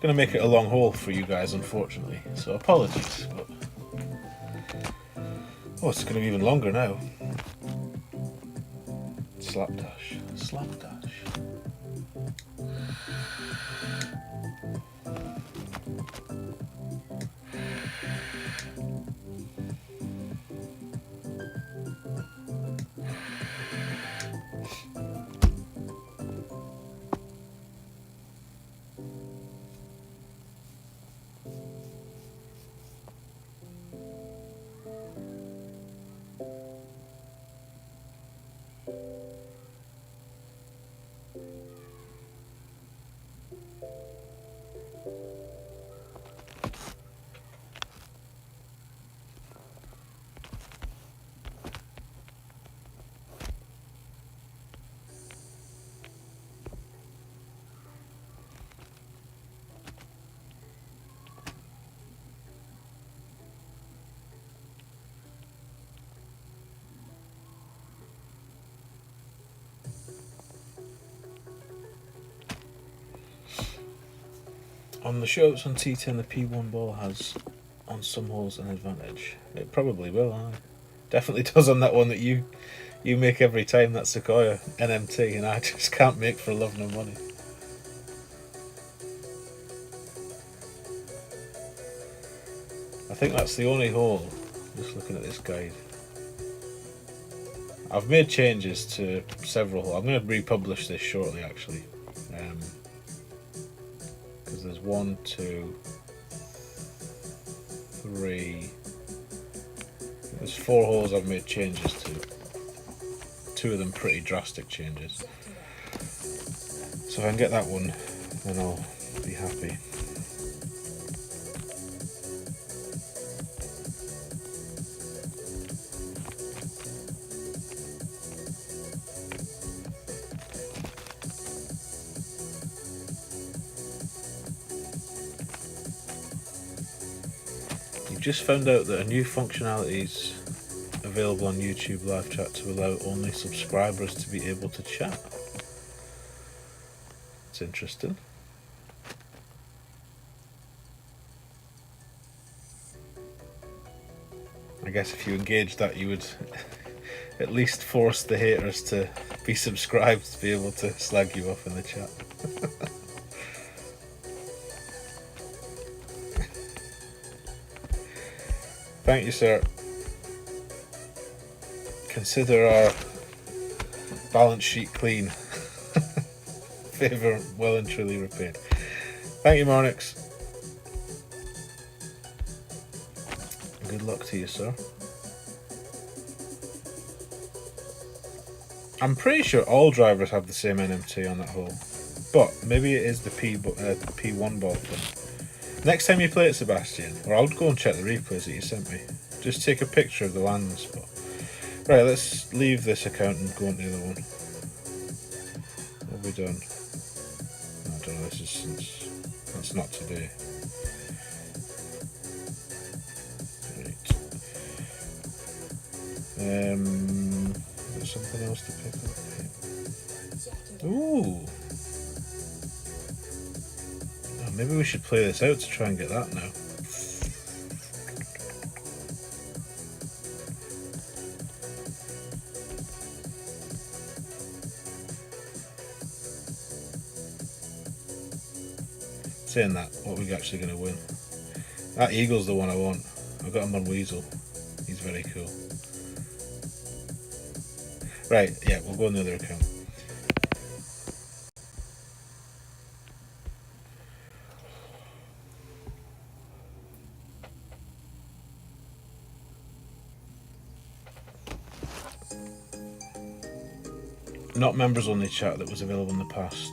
going to make it a long haul for you guys, unfortunately. So apologies. But... oh, it's going to be even longer now. Slapdash. Slapdash. On the shows on T10, the P1 ball has, on some holes, an advantage. It probably will, aye. Definitely does on that one that you make every time, that Sequoia NMT, and I just can't make for love nor money. I think that's the only hole, just looking at this guide. I've made changes to several holes. I'm going to republish this shortly, actually. Because there's 1, 2, 3. There's 4 holes I've made changes to. 2 of them pretty drastic changes. So if I can get that one, then I'll be happy. Just found out that a new functionality is available on YouTube live chat to allow only subscribers to be able to chat. It's interesting. I guess if you engage that, you would at least force the haters to be subscribed to be able to slag you off in the chat. Thank you, sir. Consider our balance sheet clean. Favour well and truly repaid. Thank you, Marnix. Good luck to you, sir. I'm pretty sure all drivers have the same NMT on that hole, but maybe it is the P1 ball thing. Next time you play it, Sebastian, or I'll go and check the replays that you sent me. Just take a picture of the landing spot. Right, let's leave this account and go on to the other one. What have we done? I don't know, this is since... that's not today. Right. There's something else to pick up here. Ooh! Oh, maybe we should play this out to try and get that now. Saying that, what are we actually going to win? That eagle's the one I want. I've got him on Weasel. He's very cool. Right, yeah, we'll go on the other account. Not members only chat that was available in the past.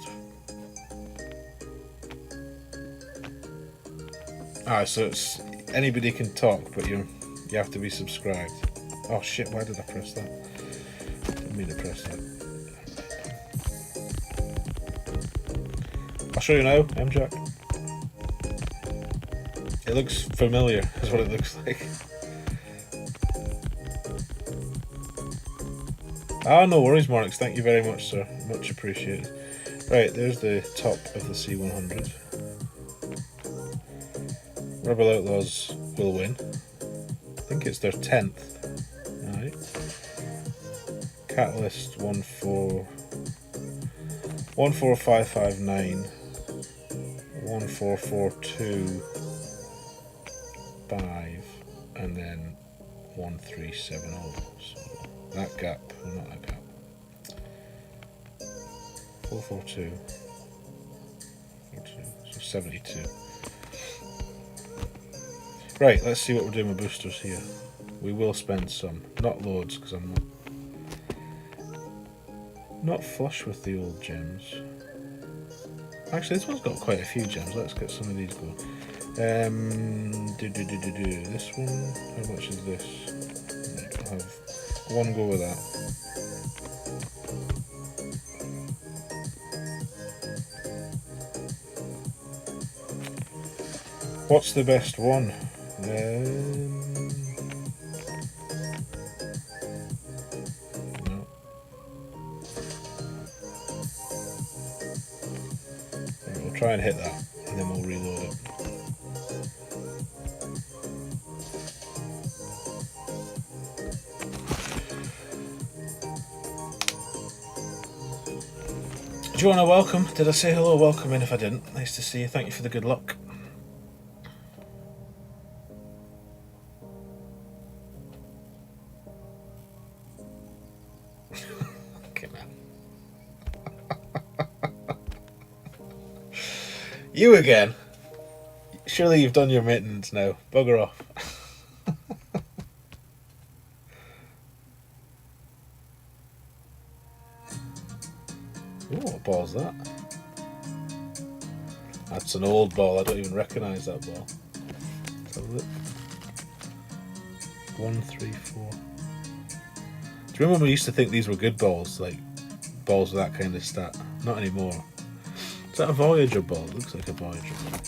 So it's anybody can talk, but you have to be subscribed. Oh shit, why did I press that? Didn't mean to press that. I'll show you now, M-Jack. It looks familiar, is what it looks like. No worries, Marnix. Thank you very much, sir. Much appreciated. Right, there's the top of the C100. Rebel Outlaws will win. I think it's their 10th. Alright. Catalyst 14559 1442 5 and then 1370. So that gap, well, not that gap. 442 so 72. Right, let's see what we're doing with boosters here. We will spend some, not loads because I'm not flush with the old gems. Actually, this one's got quite a few gems. Let's get some of these going. This one, how much is this? I'll have one go with that. What's the best one? No. We'll try and hit that, and then we'll reload it. Joanna, welcome. Did I say hello? Welcome in if I didn't. Nice to see you. Thank you for the good luck. Okay, man. You again? Surely you've done your maintenance now. Bugger off. Ooh, what ball's that? That's an old ball. I don't even recognise that ball. Let's have a look. 1, 3, 4. Do you remember when we used to think these were good balls? Like balls with that kind of stat? Not anymore. Is that a Voyager ball? It looks like a Voyager ball.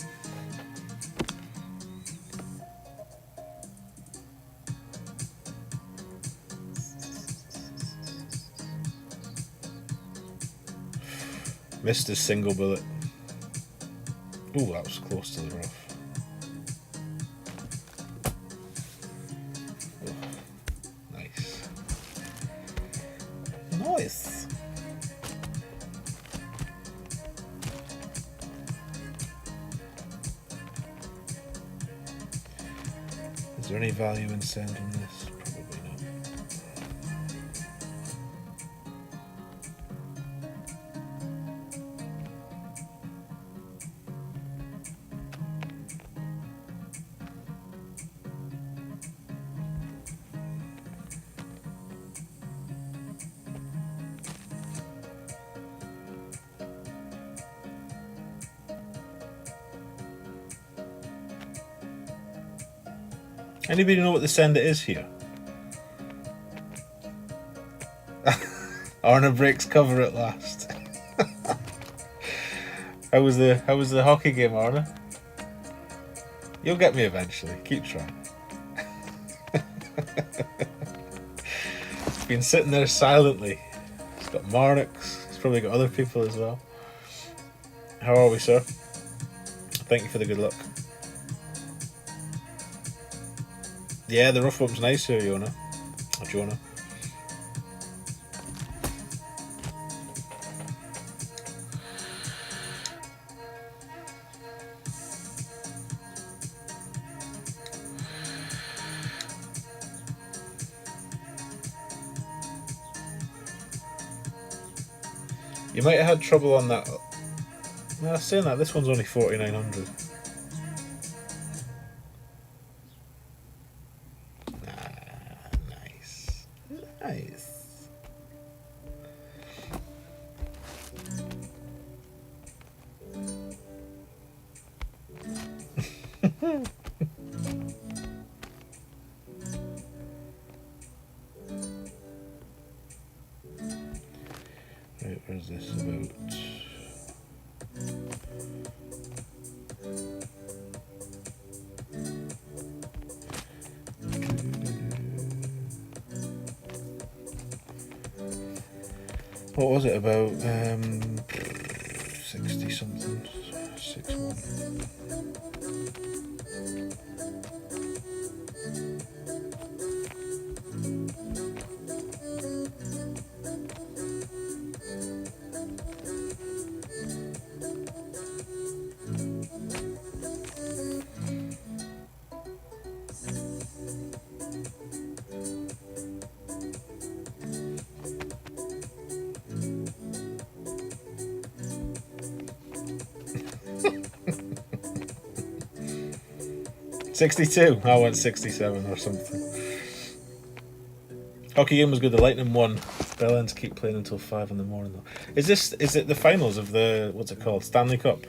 Missed his single bullet. Ooh, that was close to the rough. Oh, nice. Nice. Is there any value in sending this? Probably not. Anybody know what the sender is here? Arna breaks cover at last. How was the hockey game, Arna? You'll get me eventually. Keep trying. He's been sitting there silently. He's got Marnix. He's probably got other people as well. How are we, sir? Thank you for the good luck. Yeah, the rough bump's nice here, Jonah. Or Jonah. You might have had trouble on that. No, saying that, this one's only 4,900. Nice. Nice. Right, where's this about? What was it about? 60 something. 6-1. $62. I went 67 or something. Hockey game was good. The Lightning won. Bell Ends keep playing until 5 in the morning though. Is it the finals of the, what's it called, Stanley Cup?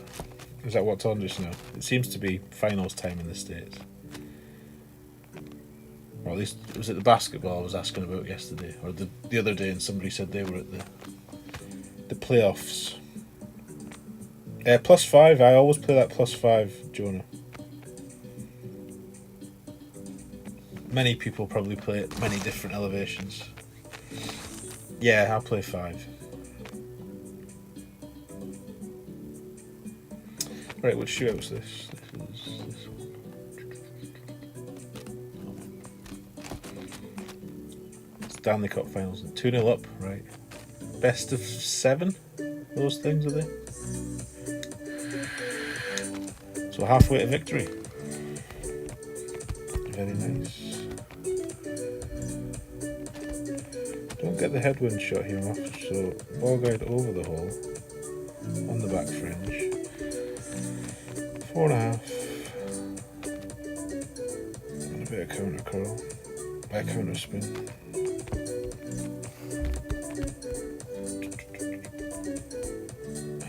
Is that what's on just now? It seems to be finals time in the States. Or at least, was it the basketball I was asking about yesterday? Or the other day, and somebody said they were at the playoffs. +5, I always play that +5, Jonah. Many people probably play at many different elevations. Yeah, I'll play 5. Right, which shootout's this? This is this one. Stanley Cup Finals. 2-0 up, right. Best of 7? Those things, are they? So halfway to victory. Very nice. Don't get the headwind shot here off, so ball guide over the hole on the back fringe. 4.5. And a bit of counter curl. Counter spin.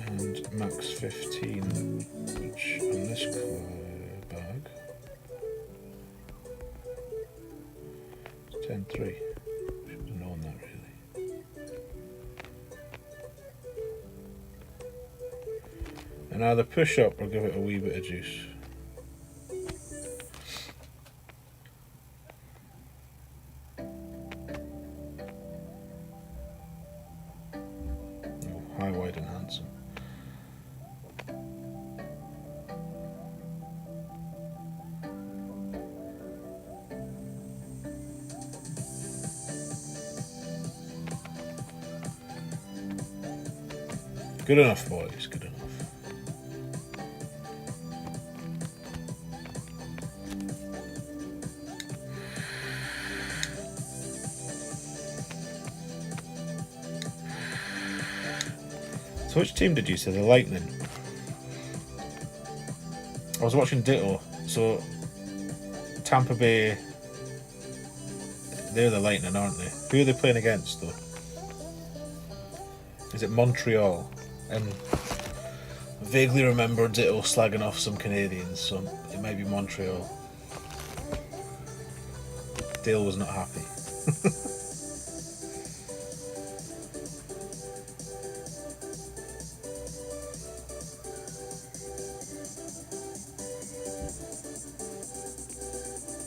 And max 15, which on this bag is 10.3. Should have known that really. And either push up or give it a wee bit of juice. Oh, high, wide and handsome. Good enough, boys, good enough. So which team did you say? The Lightning? I was watching Ditto, so Tampa Bay, they're the Lightning, aren't they? Who are they playing against though? Is it Montreal? And vaguely remember Ditto slagging off some Canadians, so it might be Montreal. Dale was not happy.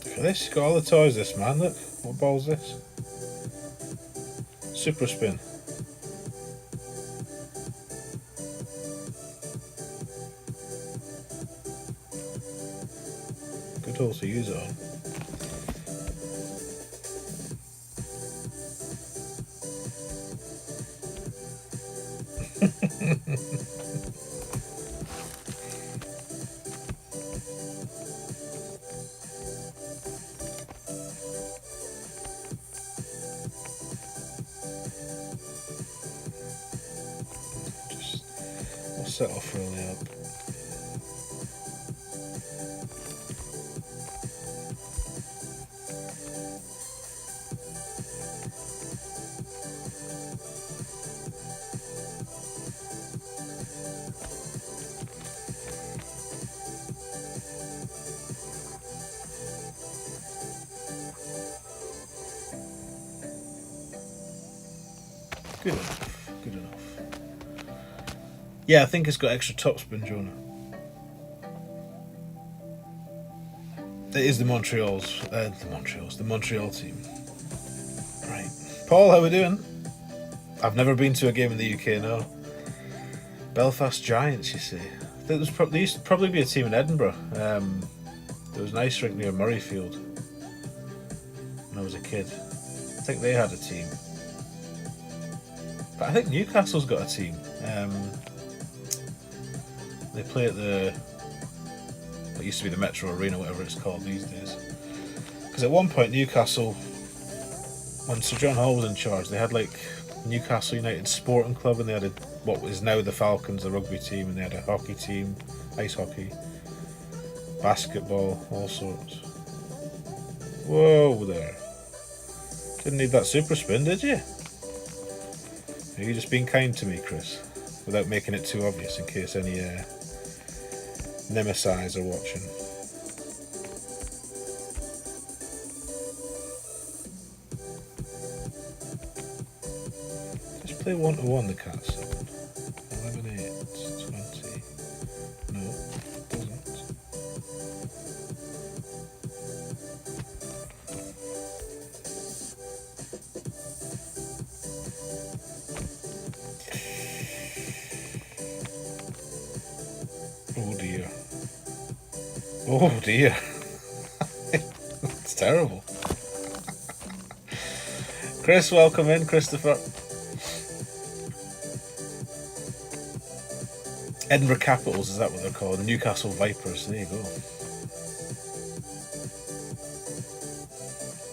Look at this, got all the toys this man, look. What ball's this? Super spin. Good tool to use it on. We'll set off really up. Good enough, good enough. Yeah, I think it's got extra topspin, Jonah. It is the Montreal team. Right. Paul, how we doing? I've never been to a game in the UK, no. Belfast Giants, you see. There used to probably be a team in Edinburgh. There was an ice rink near Murrayfield when I was a kid. I think they had a team. But I think Newcastle's got a team. They play at it used to be the Metro Arena, whatever it's called these days. Because at one point Newcastle, when Sir John Hall was in charge, they had like Newcastle United Sporting Club, and they had what is now the Falcons, the rugby team, and they had a hockey team, ice hockey, basketball, all sorts. Whoa there. Didn't need that super spin, did you? Are you just being kind to me, Chris? Without making it too obvious in case any nemesis are watching. Just play 1-1 the cats. 11, 8, 20. No, it doesn't. Oh dear. Oh dear. It's terrible. Chris, welcome in, Christopher. Edinburgh Capitals, is that what they're called? Newcastle Vipers, there you go.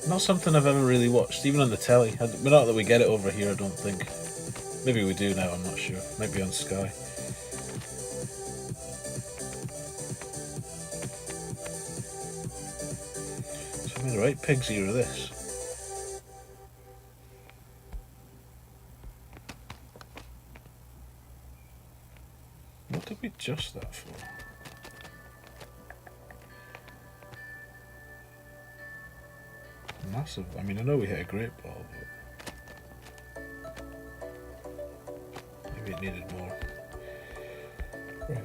Not something I've ever really watched, even on the telly. Not that we get it over here, I don't think. Maybe we do now, I'm not sure. Might be on Sky. So I'm in the right pig's ear of this. What did we adjust that for? Massive. I mean, I know we hit a great ball, but maybe it needed more. Right.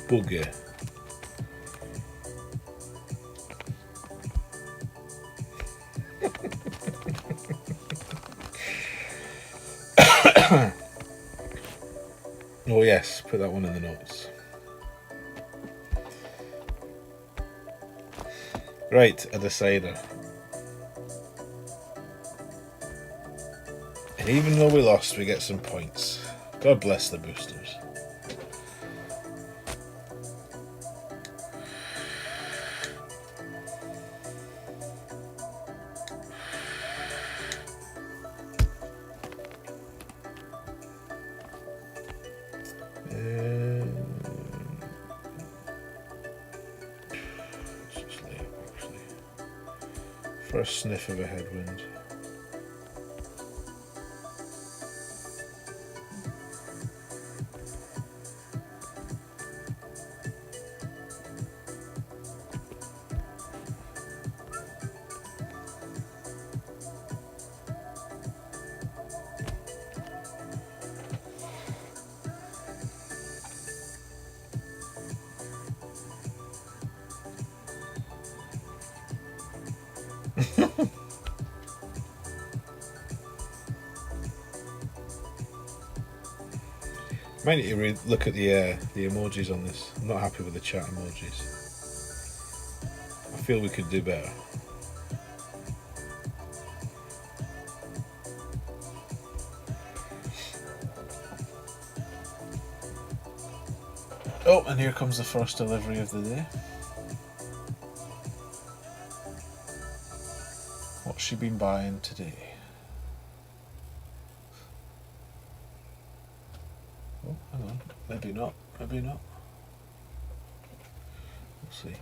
Bugger. Oh yes, put that one in the notes. Right, a decider. And even though we lost, we get some points. God bless the boosters. First sniff of a headwind. Might need to look at the emojis on this. I'm not happy with the chat emojis. I feel we could do better. Oh, and here comes the first delivery of the day. What's she been buying today? Oh, hang on. Maybe not. Maybe not. We'll see.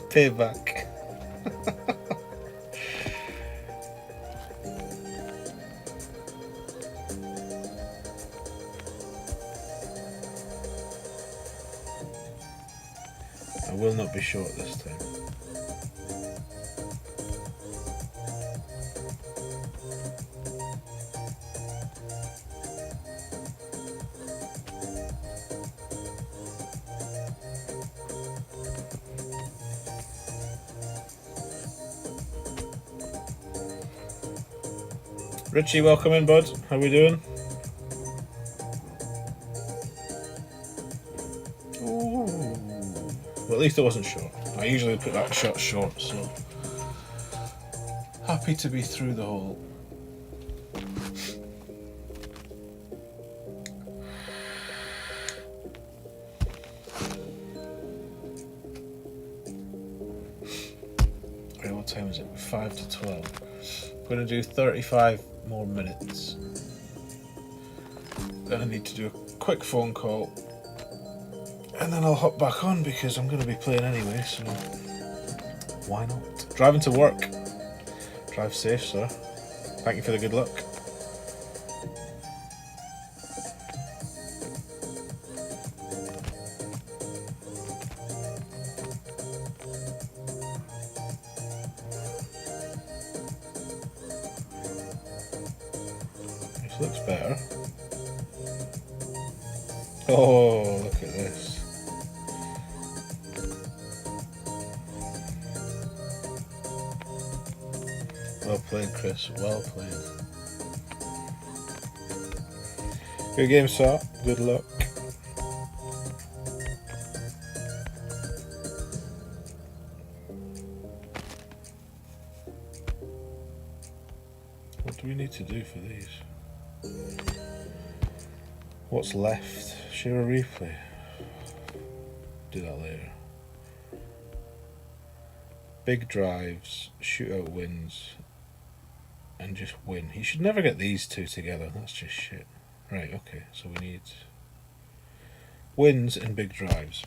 Payback. I will not be short this time. Richie, welcome in, bud. How we doing? Ooh. Well, at least it wasn't short. I usually put that shot short, so happy to be through the hole. Right, what time is it? 5 to 12. I'm going to do 35 more minutes. Then I need to do a quick phone call, and then I'll hop back on because I'm going to be playing anyway, so why not? Driving to work. Drive safe, sir. Thank you for the good luck. This looks better. Oh, look at this. Well played, Chris. Well played. Good game, sir. Good luck. What do we need to do for these? What's left? Share a replay. Do that later. Big drives, shootout wins, and just win. You should never get these two together. That's just shit. Right, okay, so we need wins and big drives.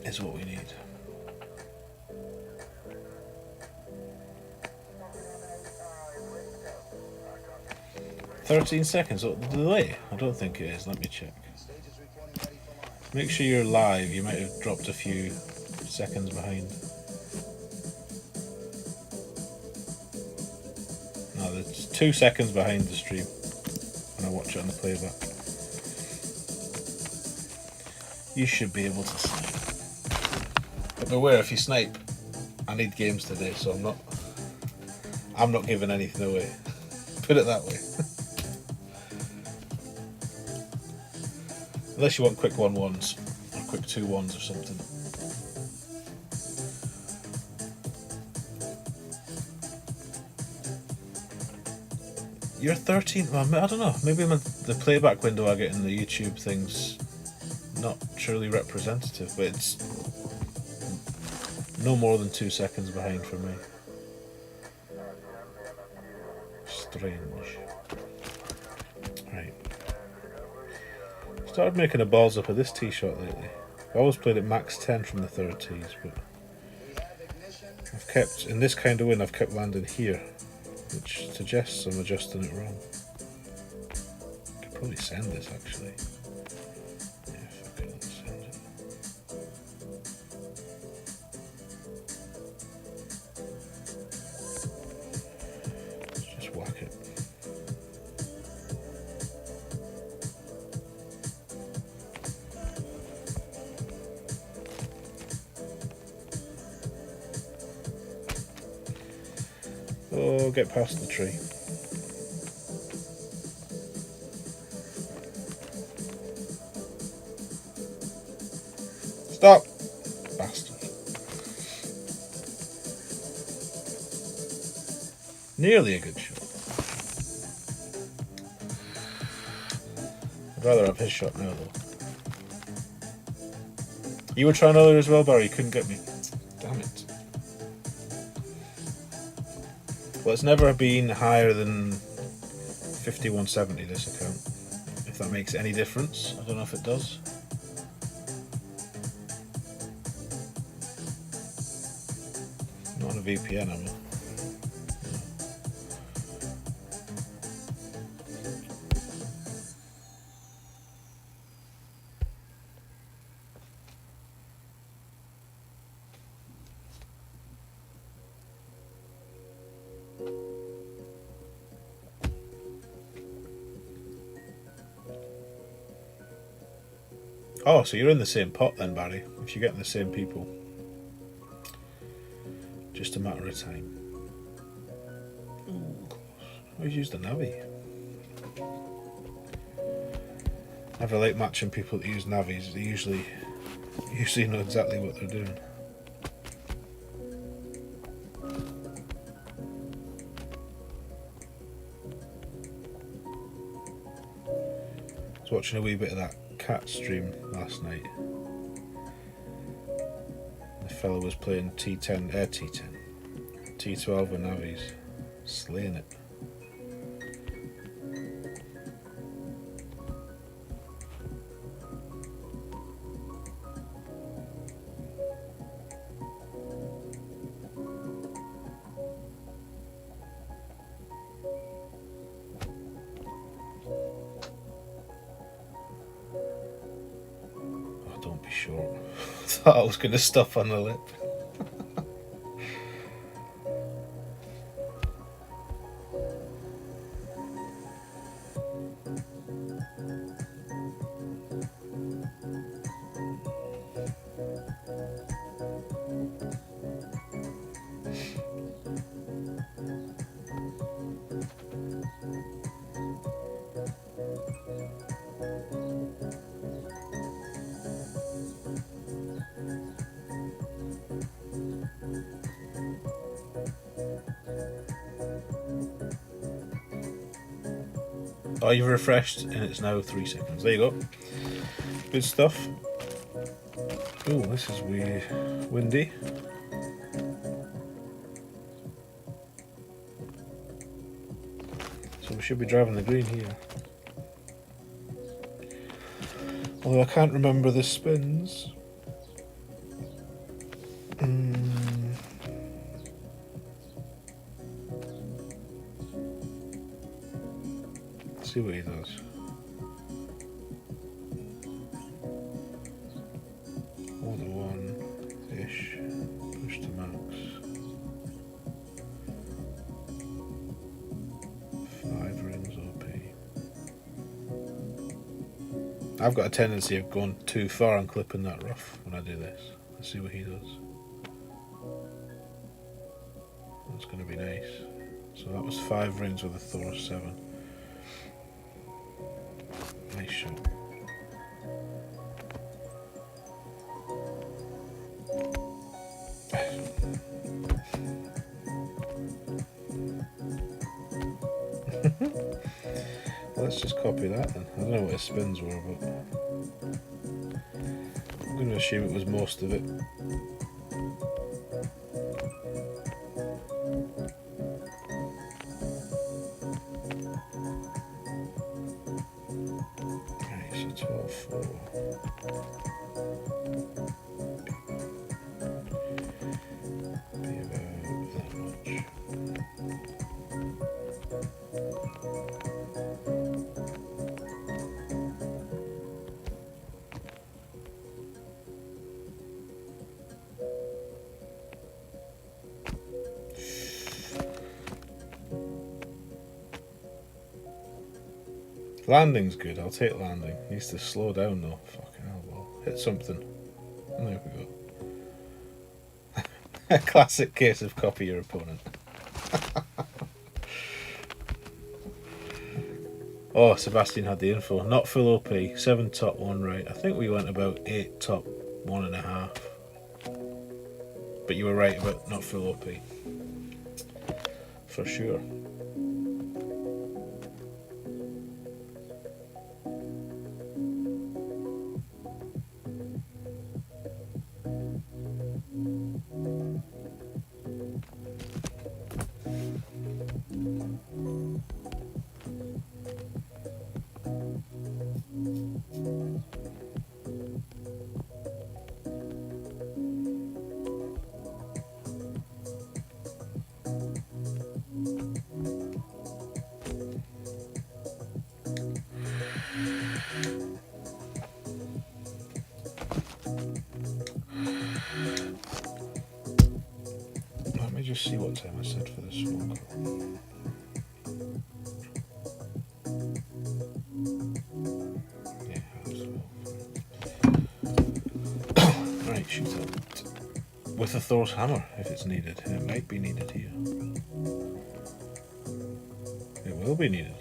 Is what we need. "13 seconds. Oh, the delay? I don't think it is. Let me check. Make sure you're live. You might have dropped a few seconds behind. No, there's 2 seconds behind the stream when I watch it on the playback. You should be able to snipe. But beware, if you snipe, I need games today, so I'm not giving anything away. Put it that way. Unless you want quick 1-1s or quick 2-1s or something. You're 13. Well, I don't know. Maybe the playback window I get in the YouTube thing's not truly representative, but it's no more than 2 seconds behind for me. Strange. Right. Started making a balls up of this tee shot lately. I always played at max 10 from the third tees, but I've kept, in this kind of wind, I've kept landing here, which suggests I'm adjusting it wrong. I could probably send this actually. Yeah, fuck it, let's send it. Let's just whack it. Oh, get past the tree. Stop! Bastard. Nearly a good shot. I'd rather have his shot now, though. You were trying earlier as well, Barry. You couldn't get me. Damn it. Well, it's never been higher than 5170, this account. if that makes any difference. I don't know if it does. Not on a VPN, am I? Oh, so you're in the same pot then, Barry, if you're getting the same people. Just a matter of time. Ooh, close. I've used the Navi. Never like matching people that use Navis. They usually know exactly what they're doing. I was watching a wee bit of that cat stream last night. The fellow was playing T12 with Navis, slaying it. Don't be short. Thought I was going to stop on the lip. Oh, you've refreshed and it's now 3 seconds. There you go. Good stuff. Oh, this is windy. So we should be driving the green here. Although I can't remember the spins. See what he does. Hold the 1-ish. Push to max. 5 rings OP. I've got a tendency of going too far and clipping that rough when I do this. Let's see what he does. That's going to be nice. So that was 5 rings with a Thor 7. Nice shot. Let's just copy that then. I don't know what his spins were, but I'm going to assume it was most of it. Right, so 12-4. Be about that much. Landing's good, I'll take landing. Needs to slow down though. Fucking hell, well, hit something. And there we go. A classic case of copy your opponent. Oh, Sebastian had the info. Not full OP, 7 top 1 right. I think we went about 8 top 1.5. But you were right about not full OP. For sure. just see what time I said for this one. Yeah, right, shootout. With a Thor's hammer, if it's needed. It might be needed here. It will be needed.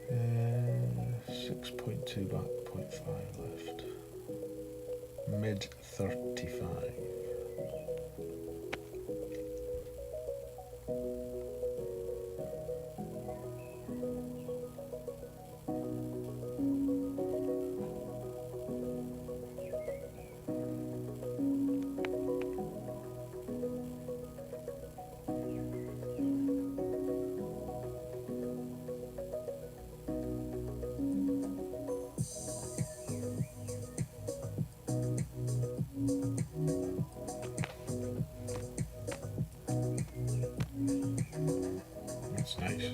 Uh, 6.2 back, 0.5 left. Mid 35. That's nice.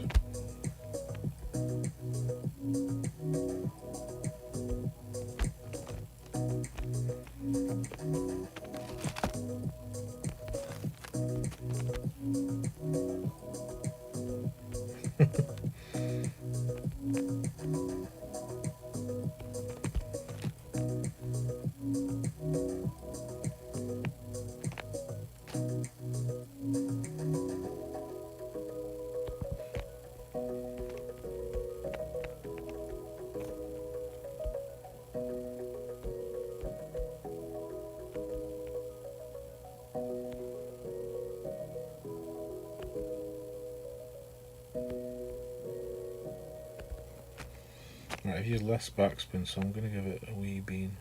Right, I've used less backspin, so I'm going to give it a wee bean.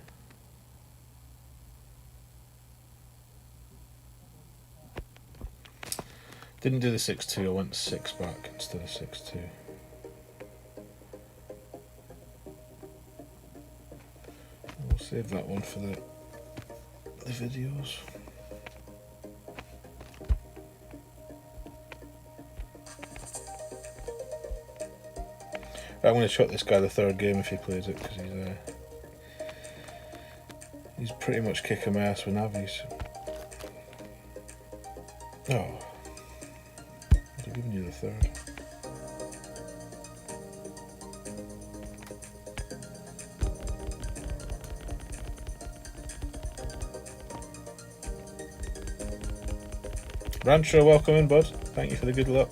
Didn't do the 6-2, I went 6 back instead of 6-2. We'll save that one for the videos. I'm going to shot this guy the third game if he plays it, because he's pretty much kicking my ass with navies. Oh, I've given you the third. Rancho, welcome in, bud. Thank you for the good luck.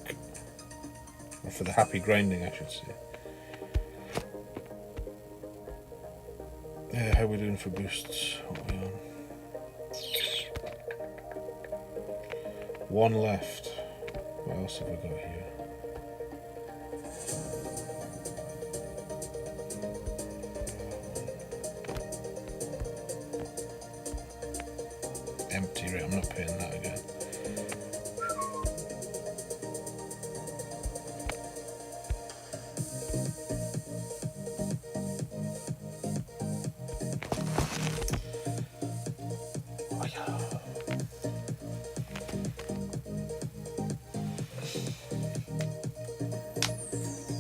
Or for the happy grinding, I should say. How are we doing for boosts? What are we on? 1 left. What else have we got here? Empty, right? I'm not paying that again.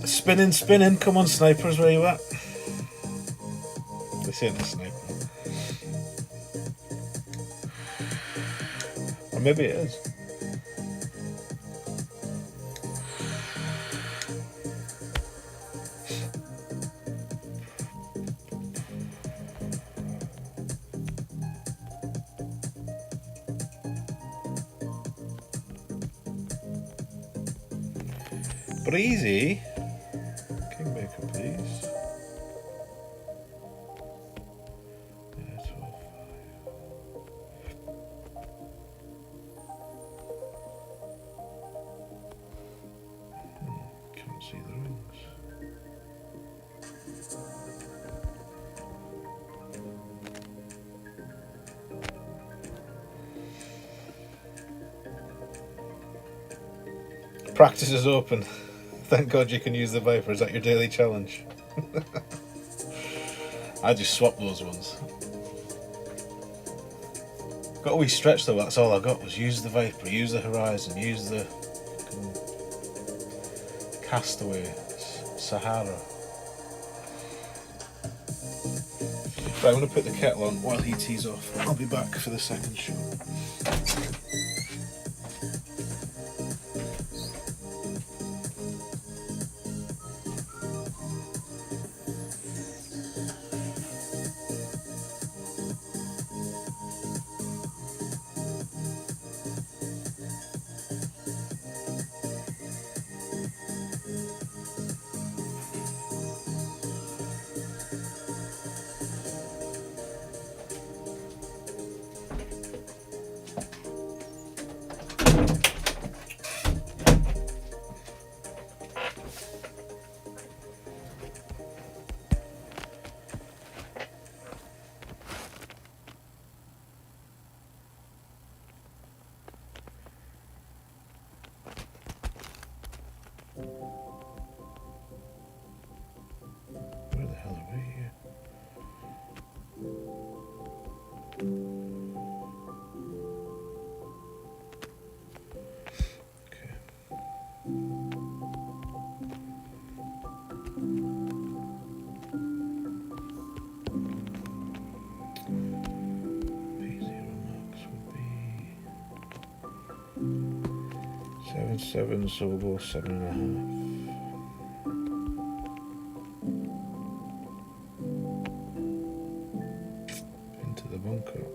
Spinning, spinning. Come on, snipers, where you at? They say the sniper. Or maybe it is. Breezy. Kingmaker, please. Yeah, 12-5. Can't see the rings. Practice is open. Thank God you can use the Viper. Is that your daily challenge? I just swapped those ones. Got a wee stretch though, that's all I got was use the Viper, use the Horizon, use the Castaway, Sahara. Right, I'm going to put the kettle on while he tees off. I'll be back for the second shot. Where the hell are we here? Okay. P0 max would be 7, so we'll go 7.5. Into the bunker.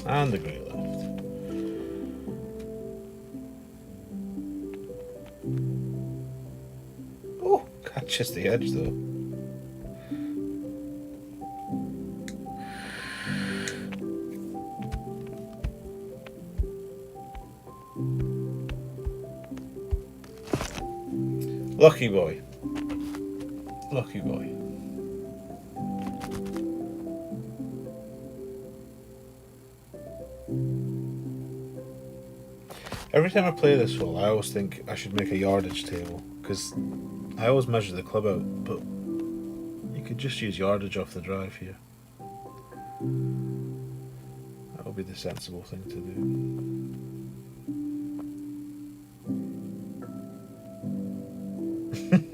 And the great left. Oh, catches the edge though. Lucky boy. Lucky boy. Every time I play this hole, I always think I should make a yardage table, because I always measure the club out, but you could just use yardage off the drive here. That would be the sensible thing to do.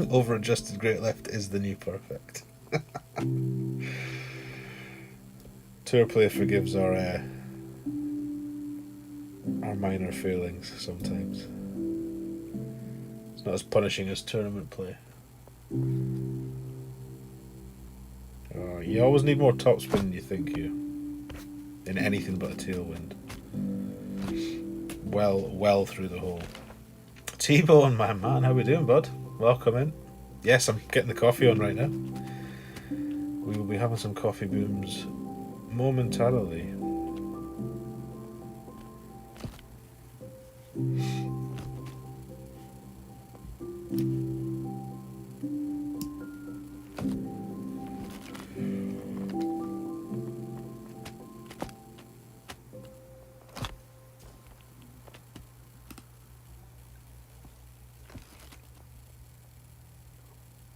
Over-adjusted great left is the new perfect. Tour play forgives our minor failings sometimes. It's not as punishing as tournament play. You always need more topspin than you think here. In anything but a tailwind. Well through the hole. T-Bone, my man, how we doing, bud? Welcome in. Yes, I'm getting the coffee on right now. We will be having some coffee booms momentarily.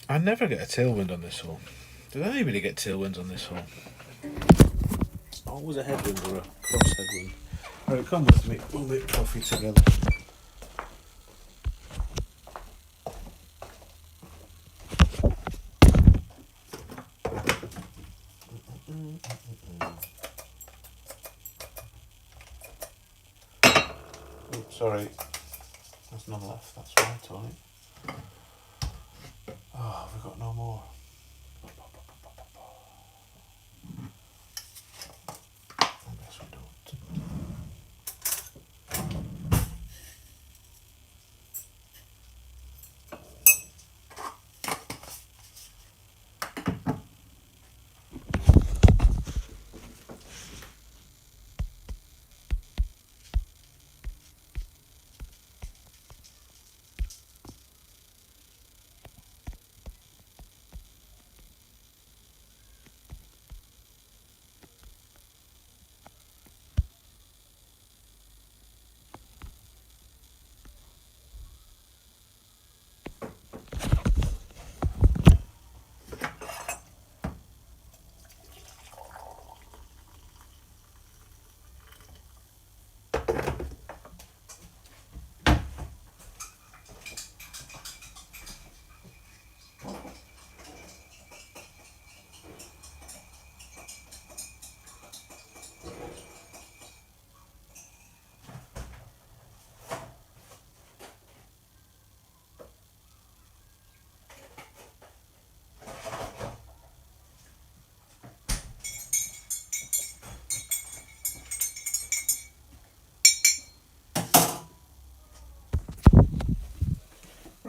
I never get a tailwind on this hole. Did anybody get tailwinds on this hole? It's always a headwind or a cross headwind. Alright, come with me. We'll make coffee together. Oh, sorry. There's none left. That's right, alright. Oh, we've got no more. I guess we don't.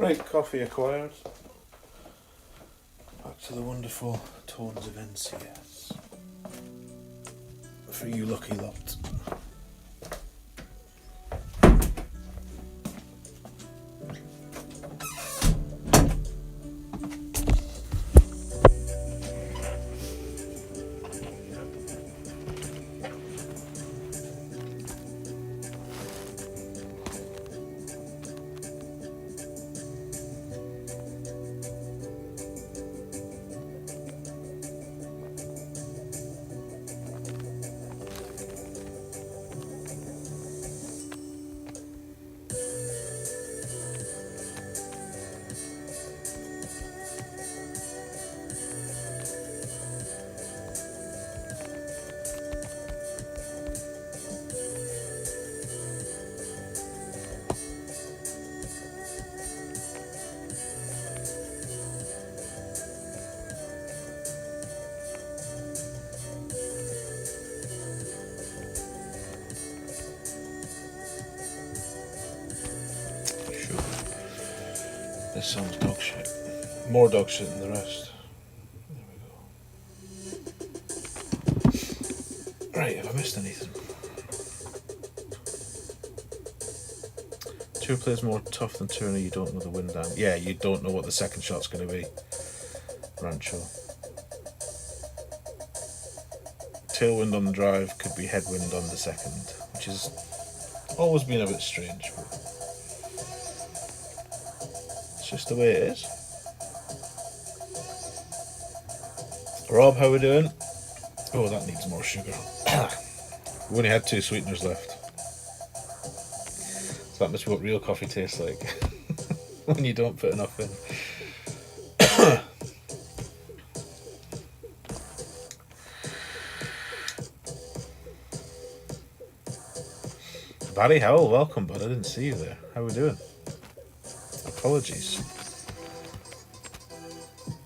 Right, coffee acquired. Back to the wonderful tones of NCS. For you lucky lot. This song's dog shit. More dog shit than the rest. There we go. Right, have I missed anything? 2 players more tough than Turner, you don't know the wind down. Yeah, you don't know what the second shot's going to be. Rancho. Tailwind on the drive could be headwind on the second, which has always been a bit strange. But it's just the way it is. Rob, how we doing? Oh, that needs more sugar. We only had 2 sweeteners left. So that must be what real coffee tastes like. When you don't put enough in. Barry Howell, welcome, bud. I didn't see you there. How are we doing? Apologies.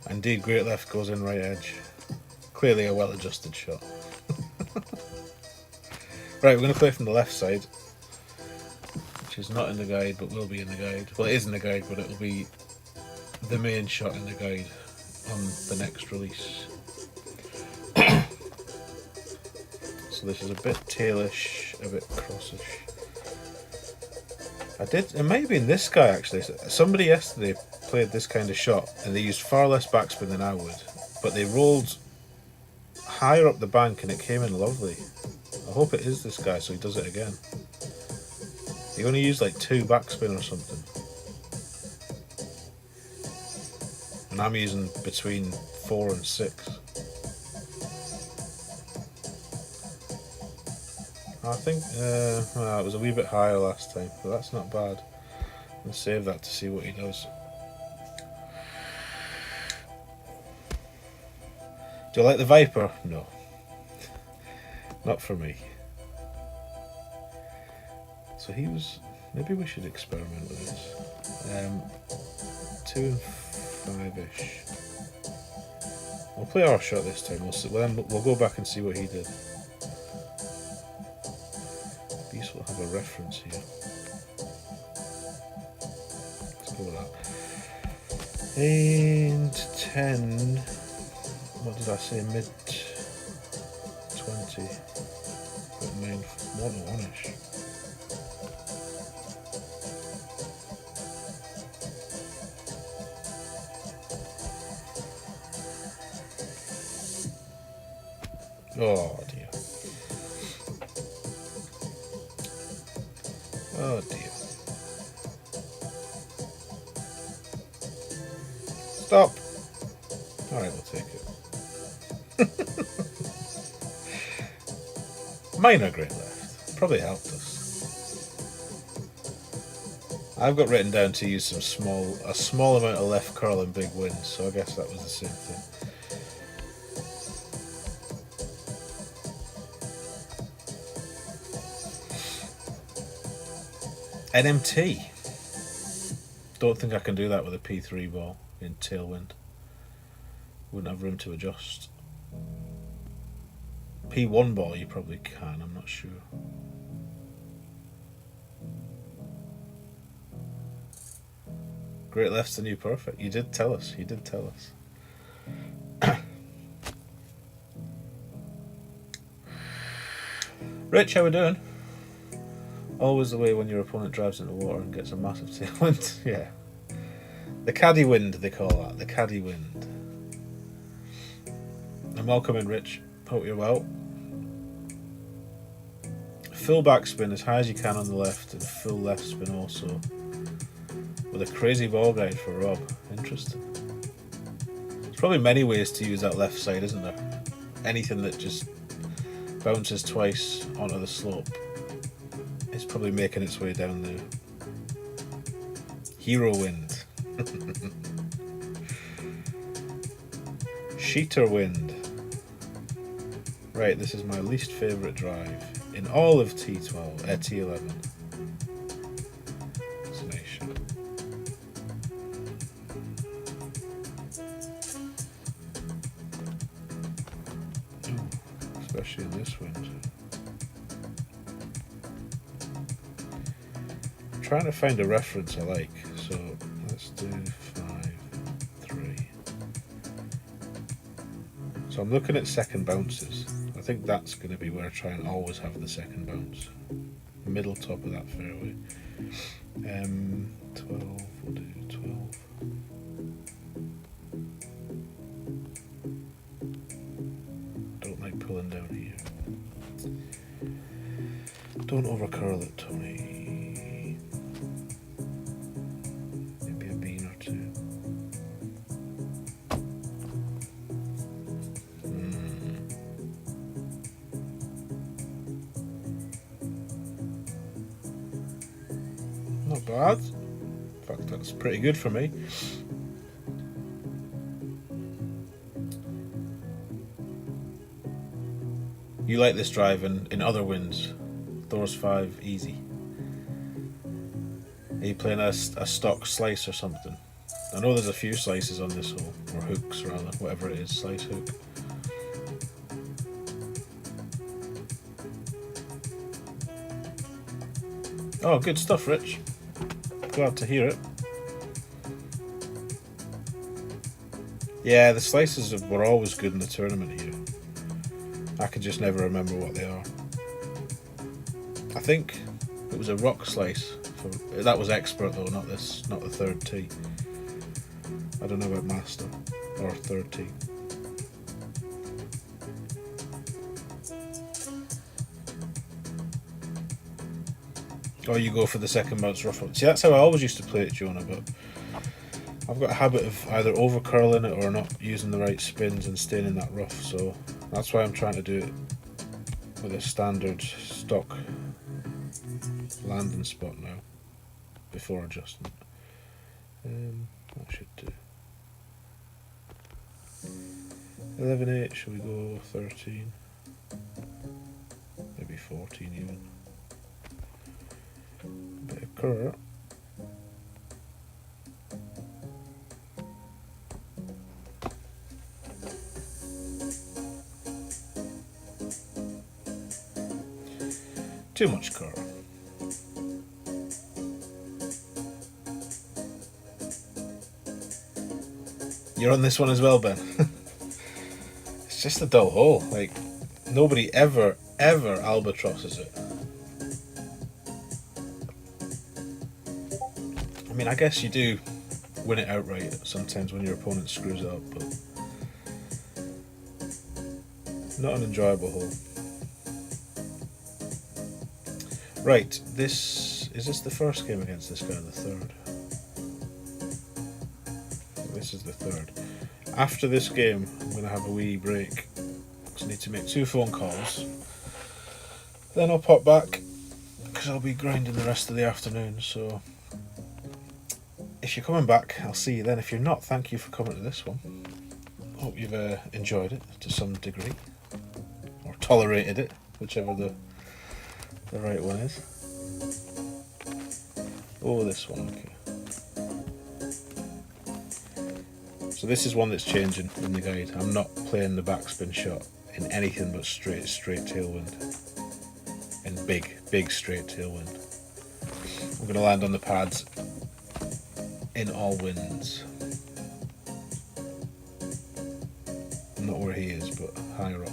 Indeed, great left goes in right edge. Clearly a well-adjusted shot. Right, we're going to play from the left side, which is not in the guide, but will be in the guide. Well, it is in the guide, but it will be the main shot in the guide on the next release. So this is a bit tailish, a bit crossish. It might have been this guy actually. Somebody yesterday played this kind of shot and they used far less backspin than I would, but they rolled higher up the bank and it came in lovely. I hope it is this guy so he does it again. He only used like 2 backspin or something. And I'm using between 4 and 6. I think well, it was a wee bit higher last time, but that's not bad. I'll save that to see what he does. Do you like the Viper? No. Not for me. So he was... Maybe we should experiment with this. 2 and 5-ish. We'll play our shot this time. We'll go back and see what he did. We'll have a reference here. Let's go with that. And 10. What did I say? Mid 20. But main 1-1-ish. Oh dear. Oh dear. Stop. Alright, we'll take it. Minor great left. Probably helped us. I've got written down to use a small amount of left curl and big wind, so I guess that was the same thing. NMT. Don't think I can do that with a P3 ball in tailwind. Wouldn't have room to adjust. P1 ball you probably can, I'm not sure. Great lefts and you perfect. You did tell us. You did tell us. Rich, how we doing? Always the way when your opponent drives into water and gets a massive tailwind. Yeah. The caddy wind, they call that. The caddy wind. And welcome in, Rich. Hope you're well. Full backspin as high as you can on the left, and full left spin also. With a crazy ball guide for Rob. Interesting. There's probably many ways to use that left side, isn't there? Anything that just bounces twice onto the slope is probably making its way down there. Hero wind. Sheeter wind. Right, this is my least favourite drive in all of T12, T11. It's a nice shot. Ooh, especially in this wind. I'm trying to find a reference I like, so let's do 5, 3. So I'm looking at second bounces. I think that's going to be where I try and always have the second bounce. Middle top of that fairway. 12, we'll do 12. Don't like pulling down here. Don't overcurl it, Tony. Maybe a bean or two. Not bad. In fact, that's pretty good for me. You like this drive in other winds. Thor's 5 easy. Are you playing a stock slice or something? I know there's a few slices on this hole, or hooks rather, whatever it is, slice hook. Oh, good stuff, Rich. Glad to hear it. Yeah, the slices were always good in the tournament here. I can just never remember what they are. I think it was a rock slice. That was expert though, not the third tee. I don't know about master or third tee. Or you go for the second bounce rough one. See, that's how I always used to play it, Jonah, but I've got a habit of either over curling it or not using the right spins and staying in that rough, so that's why I'm trying to do it with a standard stock landing spot now, before adjustment. That should do. 11-8, shall we go 13? Maybe 14 even. Bit of curl. Too much curl. You're on this one as well, Ben. It's just a dull hole. Like, nobody ever albatrosses it. I mean, I guess you do win it outright sometimes when your opponent screws it up, but not an enjoyable hole. Right, is this the first game against this guy, the third? This is the third. After this game, I'm going to have a wee break. So I need to make 2 phone calls. Then I'll pop back, because I'll be grinding the rest of the afternoon, so if you're coming back, I'll see you then. If you're not, thank you for coming to this one. Hope you've enjoyed it to some degree, or tolerated it, whichever the right one is. Oh, this one, okay. So this is one that's changing in the guide. I'm not playing the backspin shot in anything but straight tailwind. And big straight tailwind. I'm going to land on the pads in all winds. Not where he is, but higher up.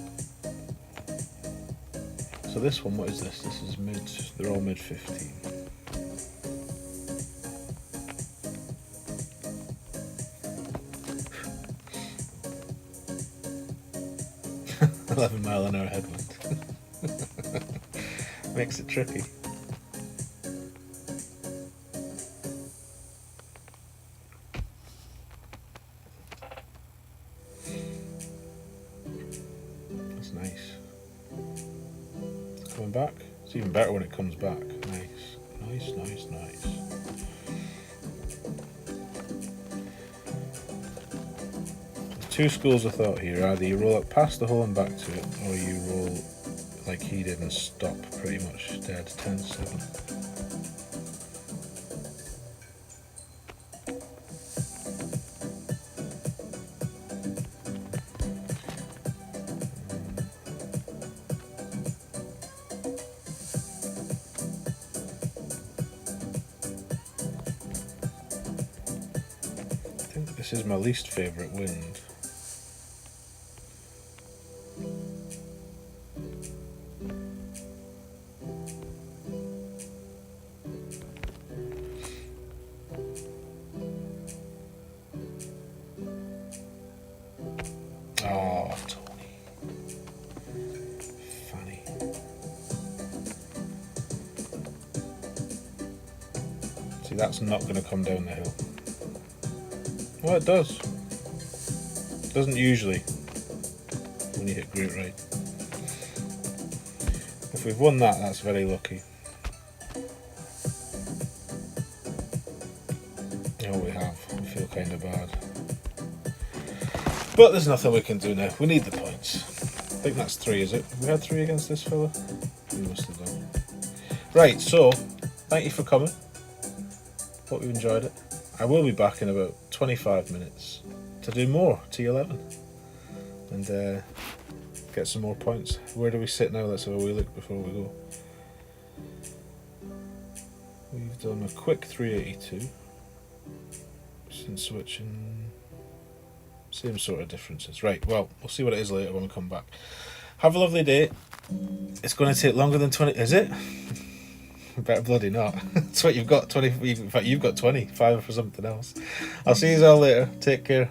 So this one, what is this? This is mid, they're all mid 15. $11-mile-an-hour headwind. Makes it tricky. That's nice. Coming back. It's even better when it comes back. Nice. Nice, nice, nice. There's two schools of thought here. Either you roll up past the hole and back to it, or you roll like he did and stop pretty much dead. 10-7. I think this is my least favourite wind. Oh, Tony. Funny. See, that's not going to come down the hill. Well, it does. It doesn't usually when you hit great right. If we've won that, that's very lucky. Oh, we have. I feel kind of bad. But there's nothing we can do now. We need the points. I think that's 3, is it? Have we had 3 against this fella? We must have done. Right, so, thank you for coming. Hope you enjoyed it. I will be back in about 25 minutes to do more T11 and get some more points. Where do we sit now? Let's have a wee look before we go. We've done a quick 382 since switching. Same sort of differences. Right, well, we'll see what it is later when we come back. Have a lovely day. It's going to take longer than 20, is it? Better bloody not. That's what you've got, 20, in fact you've got 25 for something else. I'll see you all later. Take care.